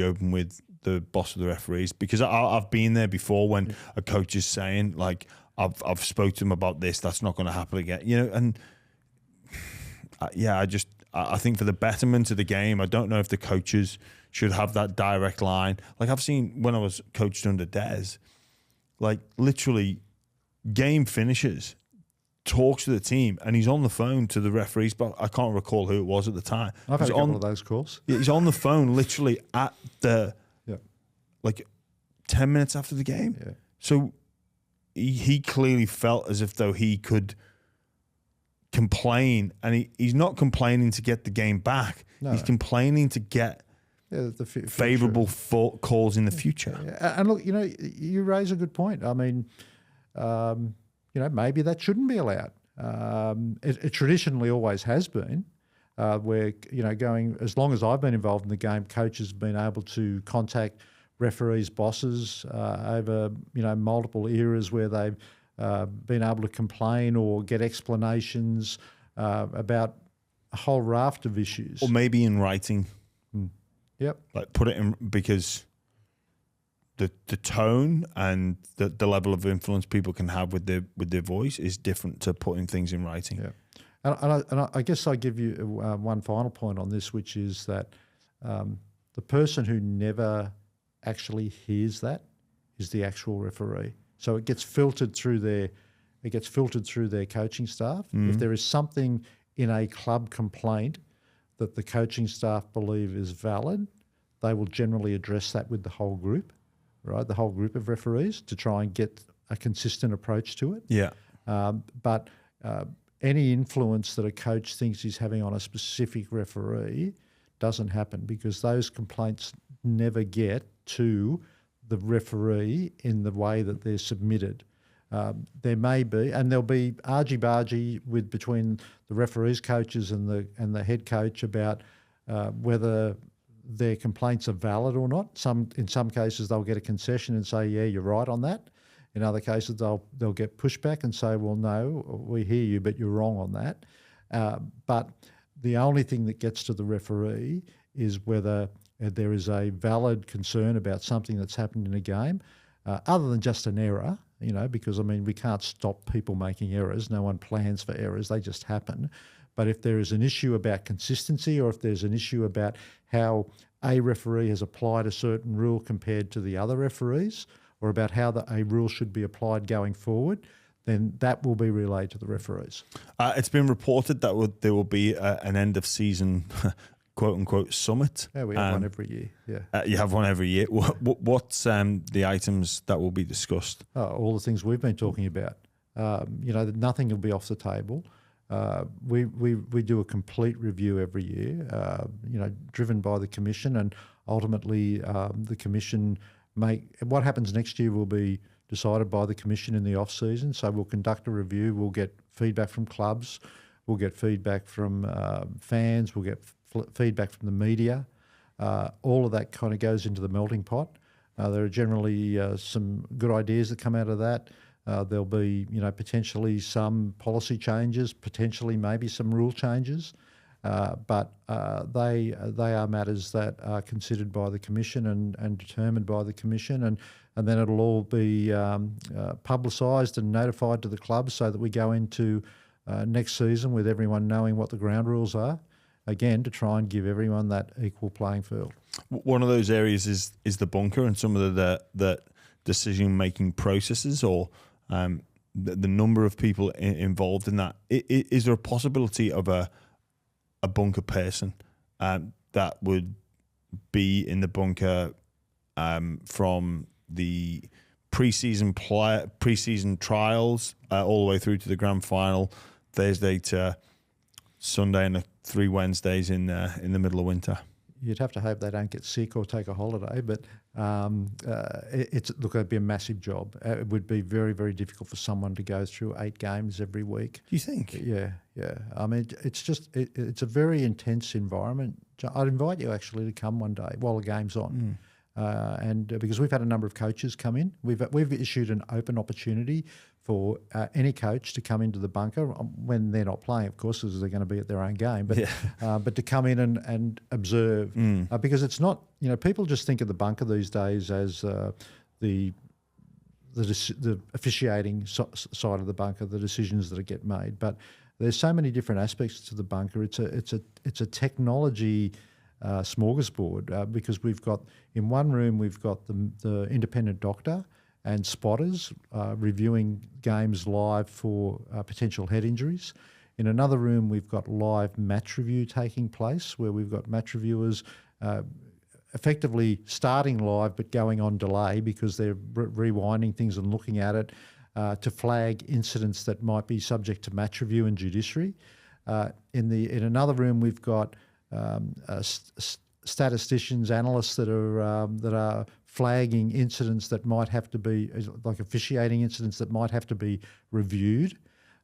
open with the boss of the referees, because I've been there before when a coach is saying, like, I've spoke to him about this, that's not going to happen again, and I think for the betterment of the game, I don't know if the coaches should have that direct line. Like, I've seen when I was coached under Des, like, literally game finishes, talks to the team, and he's on the phone to the referees, but I can't recall who it was at the time. I've had a couple of those calls. He's on the phone literally at the, like, 10 minutes after the game. Yeah. So he clearly felt as if though he could complain, and he's not complaining to get the game back. No. He's complaining to get favourable calls in the future. Yeah. And look, you raise a good point. I mean, maybe that shouldn't be allowed. It traditionally always has been, where, going, as long as I've been involved in the game, coaches have been able to contact referees' bosses over, multiple eras where they've been able to complain or get explanations about a whole raft of issues. Or maybe in writing. Yep. Like, put it in, because the tone and the level of influence people can have with their voice is different to putting things in writing. Yeah. And I guess I give you one final point on this, which is that the person who never actually hears that is the actual referee. So it gets filtered through their coaching staff. If there is something in a club complaint that the coaching staff believe is valid, they will generally address that with the whole group, right? The whole group of referees, to try and get a consistent approach to it. Yeah. But any influence that a coach thinks he's having on a specific referee doesn't happen, because those complaints never get to the referee in the way that they're submitted. There may be, and there'll be argy-bargy between the referees, coaches, and the head coach about whether their complaints are valid or not. In some cases they'll get a concession and say, yeah, you're right on that. In other cases they'll get pushback and say, well, no, we hear you, but you're wrong on that. But the only thing that gets to the referee is whether there is a valid concern about something that's happened in a game, other than just an error, because, we can't stop people making errors. No one plans for errors. They just happen. But if there is an issue about consistency, or if there's an issue about how a referee has applied a certain rule compared to the other referees, or about how a rule should be applied going forward, then that will be relayed to the referees. It's been reported that there will be an end of season quote unquote summit. Yeah, we have one every year. Yeah, you have one every year. What's the items that will be discussed? All the things we've been talking about. Nothing will be off the table. We do a complete review every year, driven by the Commission, and ultimately the Commission what happens next year will be decided by the Commission in the off-season. So we'll conduct a review, we'll get feedback from clubs, we'll get feedback from fans, we'll get feedback from the media. All of that kind of goes into the melting pot. There are generally some good ideas that come out of that. There'll be, potentially some policy changes, potentially maybe some rule changes, but they are matters that are considered by the Commission and determined by the Commission, and then it'll all be publicised and notified to the clubs so that we go into next season with everyone knowing what the ground rules are, again, to try and give everyone that equal playing field. One of those areas is the bunker and some of the decision-making processes, or the number of people involved in that. Is there a possibility of a bunker person that would be in the bunker from the pre-season trials all the way through to the grand final, Thursday to Sunday, and 3 Wednesdays in the middle of winter? You'd have to hope they don't get sick or take a holiday, but it'd be a massive job. It would be very, very difficult for someone to go through 8 games every week. Do you think? Yeah. I mean, it's a very intense environment. I'd invite you actually to come one day while the game's on. And because we've had a number of coaches come in, we've issued an open opportunity for any coach to come into the bunker when they're not playing, of course, because they're going to be at their own game, but to come in and observe, because it's not, people just think of the bunker these days as the officiating side of the bunker, the decisions that get made, but there's so many different aspects to the bunker. It's a technology smorgasbord, because we've got, in one room we've got the independent doctor and spotters reviewing games live for potential head injuries. In another room we've got live match review taking place, where we've got match reviewers effectively starting live but going on delay because they're rewinding things and looking at it to flag incidents that might be subject to match review and judiciary. In another room we've got statisticians, analysts that are flagging incidents that might have to be, like officiating incidents that might have to be reviewed.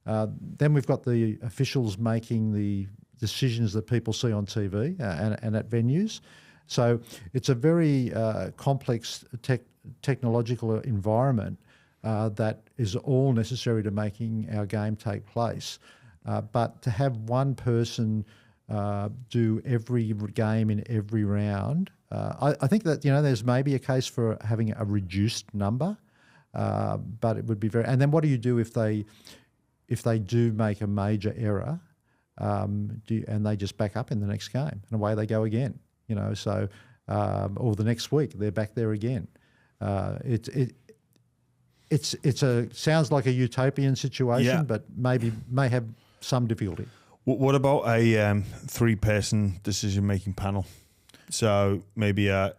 Then we've got the officials making the decisions that people see on TV and at venues. So it's a very complex technological environment that is all necessary to making our game take place. But to have one person do every game in every round, I think that there's maybe a case for having a reduced number, but it would be very. And then what do you do if they do make a major error, and they just back up in the next game and away they go again? So or the next week they're back there again. Sounds like a utopian situation, but may have some difficulty. What about a 3-person decision-making panel? So maybe a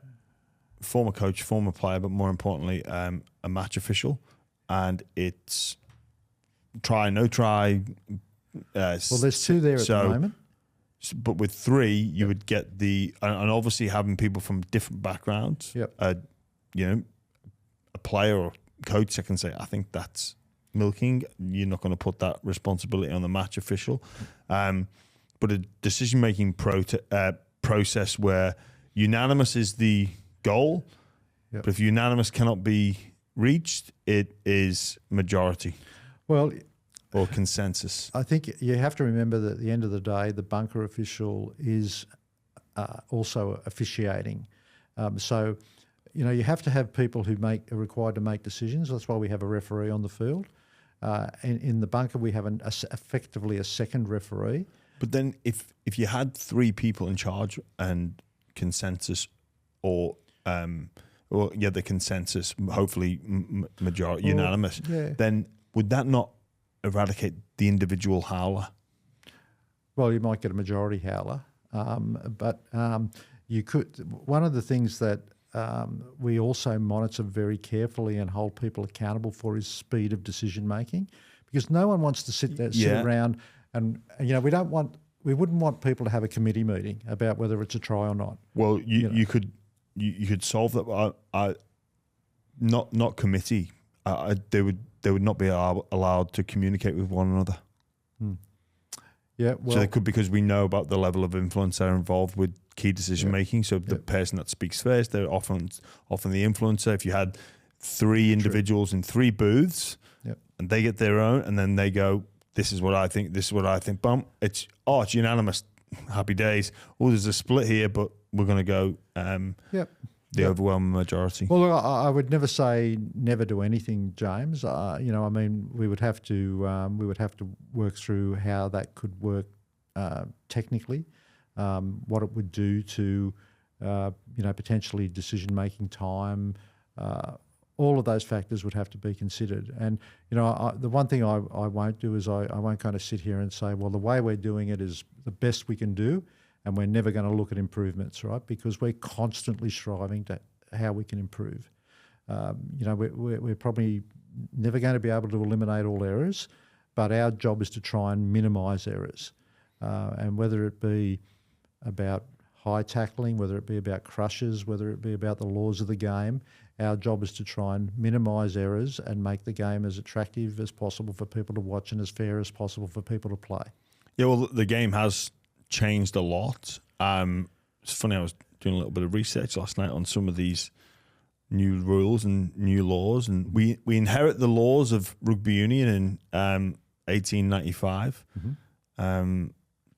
former coach, former player, but more importantly, a match official, and it's try, no try. Well, there's 2 there at the moment. But with 3, you would get and obviously having people from different backgrounds. Yep. A player or coach that can say, I think that's milking. You're not going to put that responsibility on the match official. But a decision-making process where unanimous is the goal, but if unanimous cannot be reached, it is majority. Well, or consensus. I think you have to remember that at the end of the day, the bunker official is also officiating. So, you have to have people who are required to make decisions. That's why we have a referee on the field. In the bunker, we have effectively a second referee. But then if you had 3 people in charge and consensus the consensus, hopefully majority, unanimous, then would that not eradicate the individual howler? Well, you might get a majority howler. But you could. One of the things that we also monitor very carefully and hold people accountable for is speed of decision making, because no one wants to sit around and we wouldn't want people to have a committee meeting about whether it's a try or not. Well, you could solve that. Not committee. They would not be allowed to communicate with one another. Yeah, well, so they could, because we know about the level of influence they're involved with key decision making. So the person that speaks first, they're often the influencer. If you had 3 individuals in 3 booths, and they get their own, and then they go, "This is what I think. This is what I think." Bump. It's unanimous. Happy days. Oh, there's a split here, but we're going to go. The overwhelming majority. Well, look, I would never say never do anything, James. We would have to work through how that could work technically, what it would do to potentially decision making time. All of those factors would have to be considered. And the one thing I won't do is I won't kind of sit here and say, well, the way we're doing it is the best we can do, and we're never going to look at improvements, right? Because we're constantly striving to how we can improve. We're probably never going to be able to eliminate all errors, but our job is to try and minimise errors. And whether it be about high tackling, whether it be about crushes, whether it be about the laws of the game, our job is to try and minimise errors and make the game as attractive as possible for people to watch and as fair as possible for people to play. Yeah, well, the game has changed a lot. It's funny, I was doing a little bit of research last night on some of these new rules and new laws, and we inherit the laws of rugby union in 1895.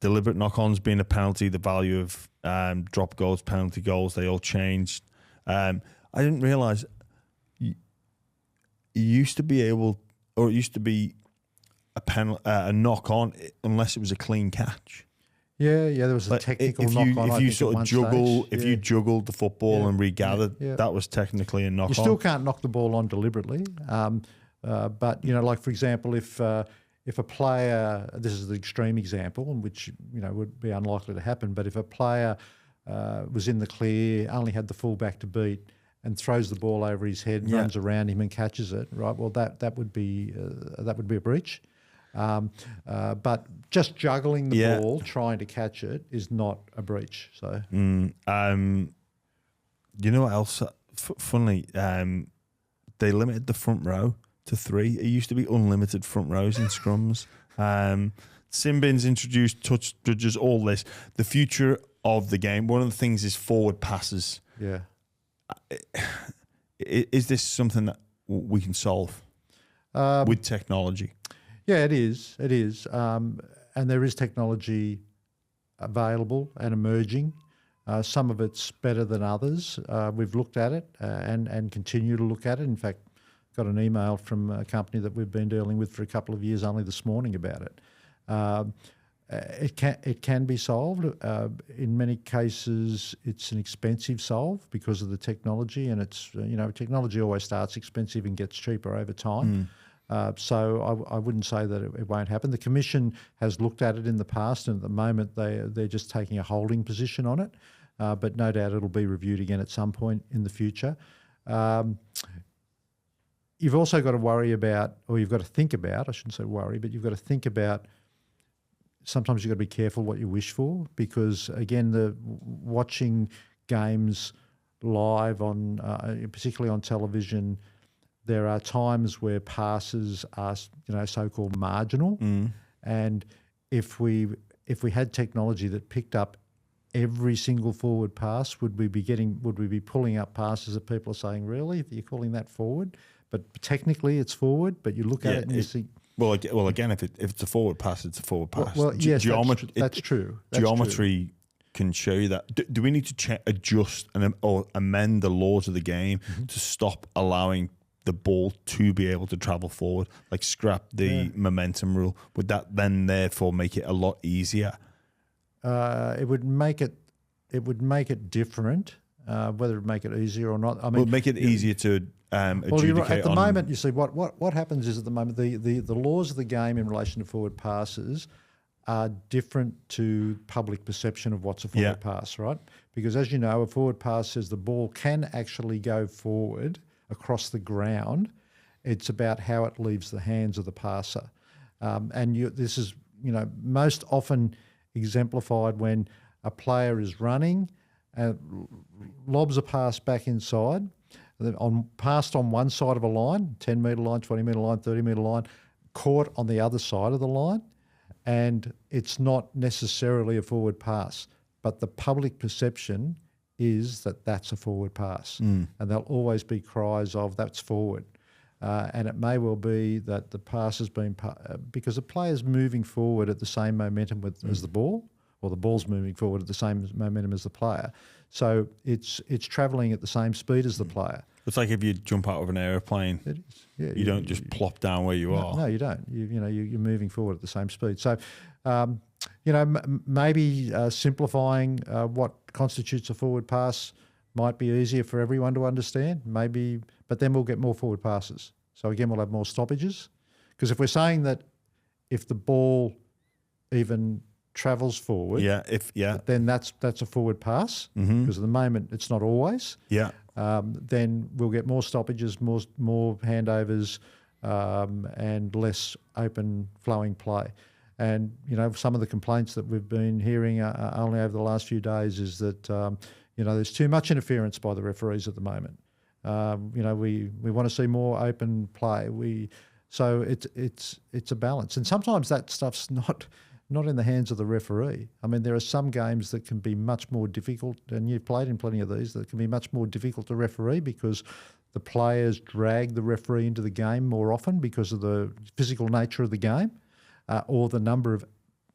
Deliberate knock-ons being a penalty, the value of drop goals, penalty goals, they all changed. I didn't realise you used to be able, or it used to be a knock-on unless it was a clean catch. Yeah, there was a technical knock-on. If you sort of you juggled the football and regathered, that was technically a knock-on. You still can't knock the ball on deliberately, but like for example, if a player, this is the extreme example, which would be unlikely to happen, but if a player was in the clear, only had the fullback to beat, and throws the ball over his head, runs around him and catches it, right? Well, that would be a breach. But just juggling the ball, trying to catch it, is not a breach. So, you know what else? Funnily, they limited the front row to 3. It used to be unlimited front rows in scrums. Sin bins introduced, touch judges, all this. The future of the game. One of the things is forward passes. Yeah. Is this something that we can solve with technology? Yeah, it is. It is. And there is technology available and emerging. Some of it's better than others. We've looked at it and continue to look at it. In fact, got an email from a company that we've been dealing with for a couple of years only this morning about it. It can be solved. In many cases, it's an expensive solve because of the technology, and it's technology always starts expensive and gets cheaper over time. So I wouldn't say that it won't happen. The Commission has looked at it in the past, and at the moment they're just taking a holding position on it. But no doubt it'll be reviewed again at some point in the future. You've also got to worry about, or you've got to think about, I shouldn't say worry, but you've got to think about, sometimes you've got to be careful what you wish for, because again, watching games live on, particularly on television, there are times where passes are, so-called marginal, and if we had technology that picked up every single forward pass, would we be pulling up passes that people are saying, really, you're calling that forward? But technically, it's forward. But you look at it and you see. Well, again, if it's a forward pass, it's a forward pass. Well, yes, that's true. Geometry can show you that. Do we need to adjust or amend the laws of the game to stop allowing the ball to be able to travel forward, like scrap the momentum rule? Would that then therefore make it a lot easier? It would make it different. Whether it would make it easier or not, I mean, would make it easier to adjudicate. At the moment, you see what happens is at the moment the laws of the game in relation to forward passes are different to public perception of what's a forward pass, right? Because as you know, a forward pass says the ball can actually go forward across the ground. It's about how it leaves the hands of the passer. This is, most often exemplified when a player is running and lobs a pass back inside, passed on one side of a line, 10-metre line, 20-metre line, 30-metre line, caught on the other side of the line, and it's not necessarily a forward pass, but the public perception is that that's a forward pass. And there'll always be cries of that's forward. And it may well be that the pass has been because the player's moving forward at the same momentum as the ball, or the ball's moving forward at the same momentum as the player. So it's travelling at the same speed as the player. It's like if you jump out of an airplane, it is. Yeah, you don't just plop down where you are. No, you don't. You're moving forward at the same speed. So, maybe simplifying what constitutes a forward pass might be easier for everyone to understand. Maybe, but then we'll get more forward passes. So again, we'll have more stoppages. Because if we're saying that if the ball even travels forward, then that's a forward pass. Because at the moment it's not always. Then we'll get more stoppages, more handovers, and less open flowing play. And some of the complaints that we've been hearing only over the last few days is that there's too much interference by the referees at the moment. We want to see more open play. So it's a balance, and sometimes that stuff's not in the hands of the referee. I mean, there are some games that can be much more difficult, and you've played in plenty of these, that can be much more difficult to referee because the players drag the referee into the game more often because of the physical nature of the game, or the number of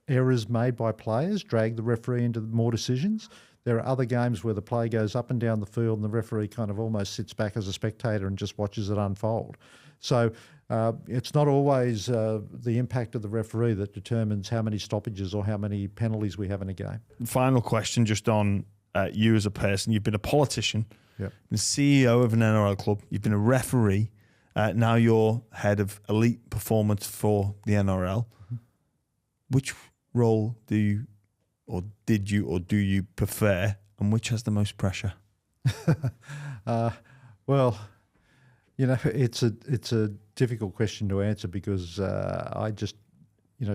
errors made by players drag the referee into more decisions. There are other games where the play goes up and down the field and the referee kind of almost sits back as a spectator and just watches it unfold. So it's not always the impact of the referee that determines how many stoppages or how many penalties we have in a game. Final question just on you as a person. You've been a politician, the CEO of an NRL club, you've been a referee, now you're head of elite performance for the NRL. Which role do you prefer, and which has the most pressure? Well, it's a difficult question to answer because I just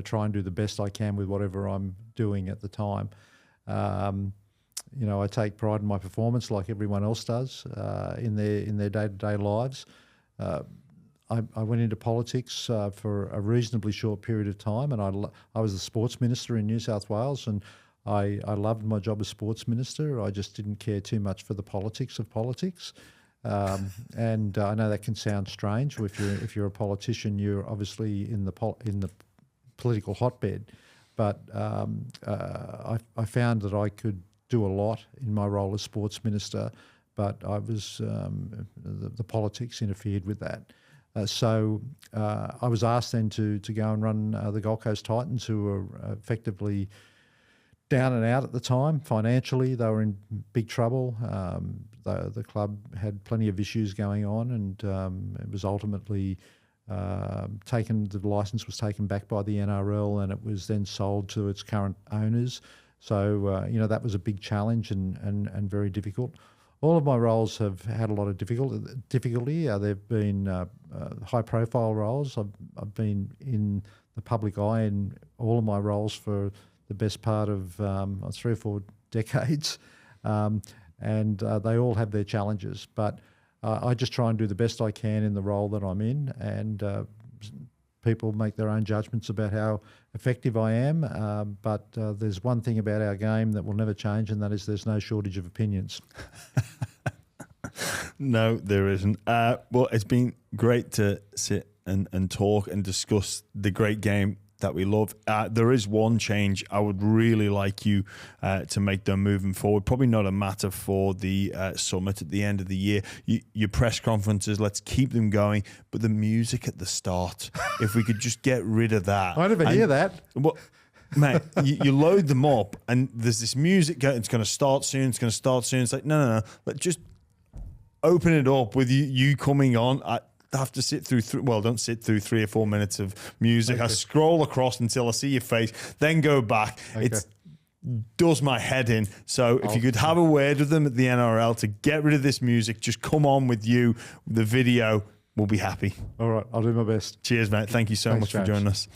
try and do the best I can with whatever I'm doing at the time. I take pride in my performance like everyone else does in their day-to-day lives. I went into politics for a reasonably short period of time, and I was the sports minister in New South Wales, and I loved my job as sports minister. I just didn't care too much for the politics of politics. And I know that can sound strange. If you're a politician, you're obviously in the political hotbed. But I found that I could do a lot in my role as sports minister, but I was the politics interfered with that. So I was asked then to go and run the Gold Coast Titans, who were effectively down and out at the time financially. They were in big trouble. The club had plenty of issues going on, and it was ultimately taken. The licence was taken back by the NRL, and it was then sold to its current owners. So that was a big challenge and very difficult. All of my roles have had a lot of difficulty. They've been high-profile roles. I've been in the public eye in all of my roles for the best part of 3 or 4 decades, and they all have their challenges. But I just try and do the best I can in the role that I'm in, and people make their own judgments about how effective I am. But there's one thing about our game that will never change, and that is there's no shortage of opinions. No, there isn't. Well, it's been great to sit and talk and discuss the great game that we love. There is one change I would really like you to make them moving forward. Probably not a matter for the summit at the end of the year. Your press conferences, let's keep them going. But the music at the start, if we could just get rid of that. I never hear that. Well, mate, you load them up and there's this music going, it's going to start soon, it's going to start soon. It's like, no. Let's just open it up with you coming on. have to sit through, don't sit through 3 or 4 minutes of music. I scroll across until I see your face, then go back. It does my head in. So if you could have a word with them at the NRL to get rid of this music, just come on with you, the video, we'll be happy. All right, I'll do my best. Cheers, mate. Thank you so much for joining us.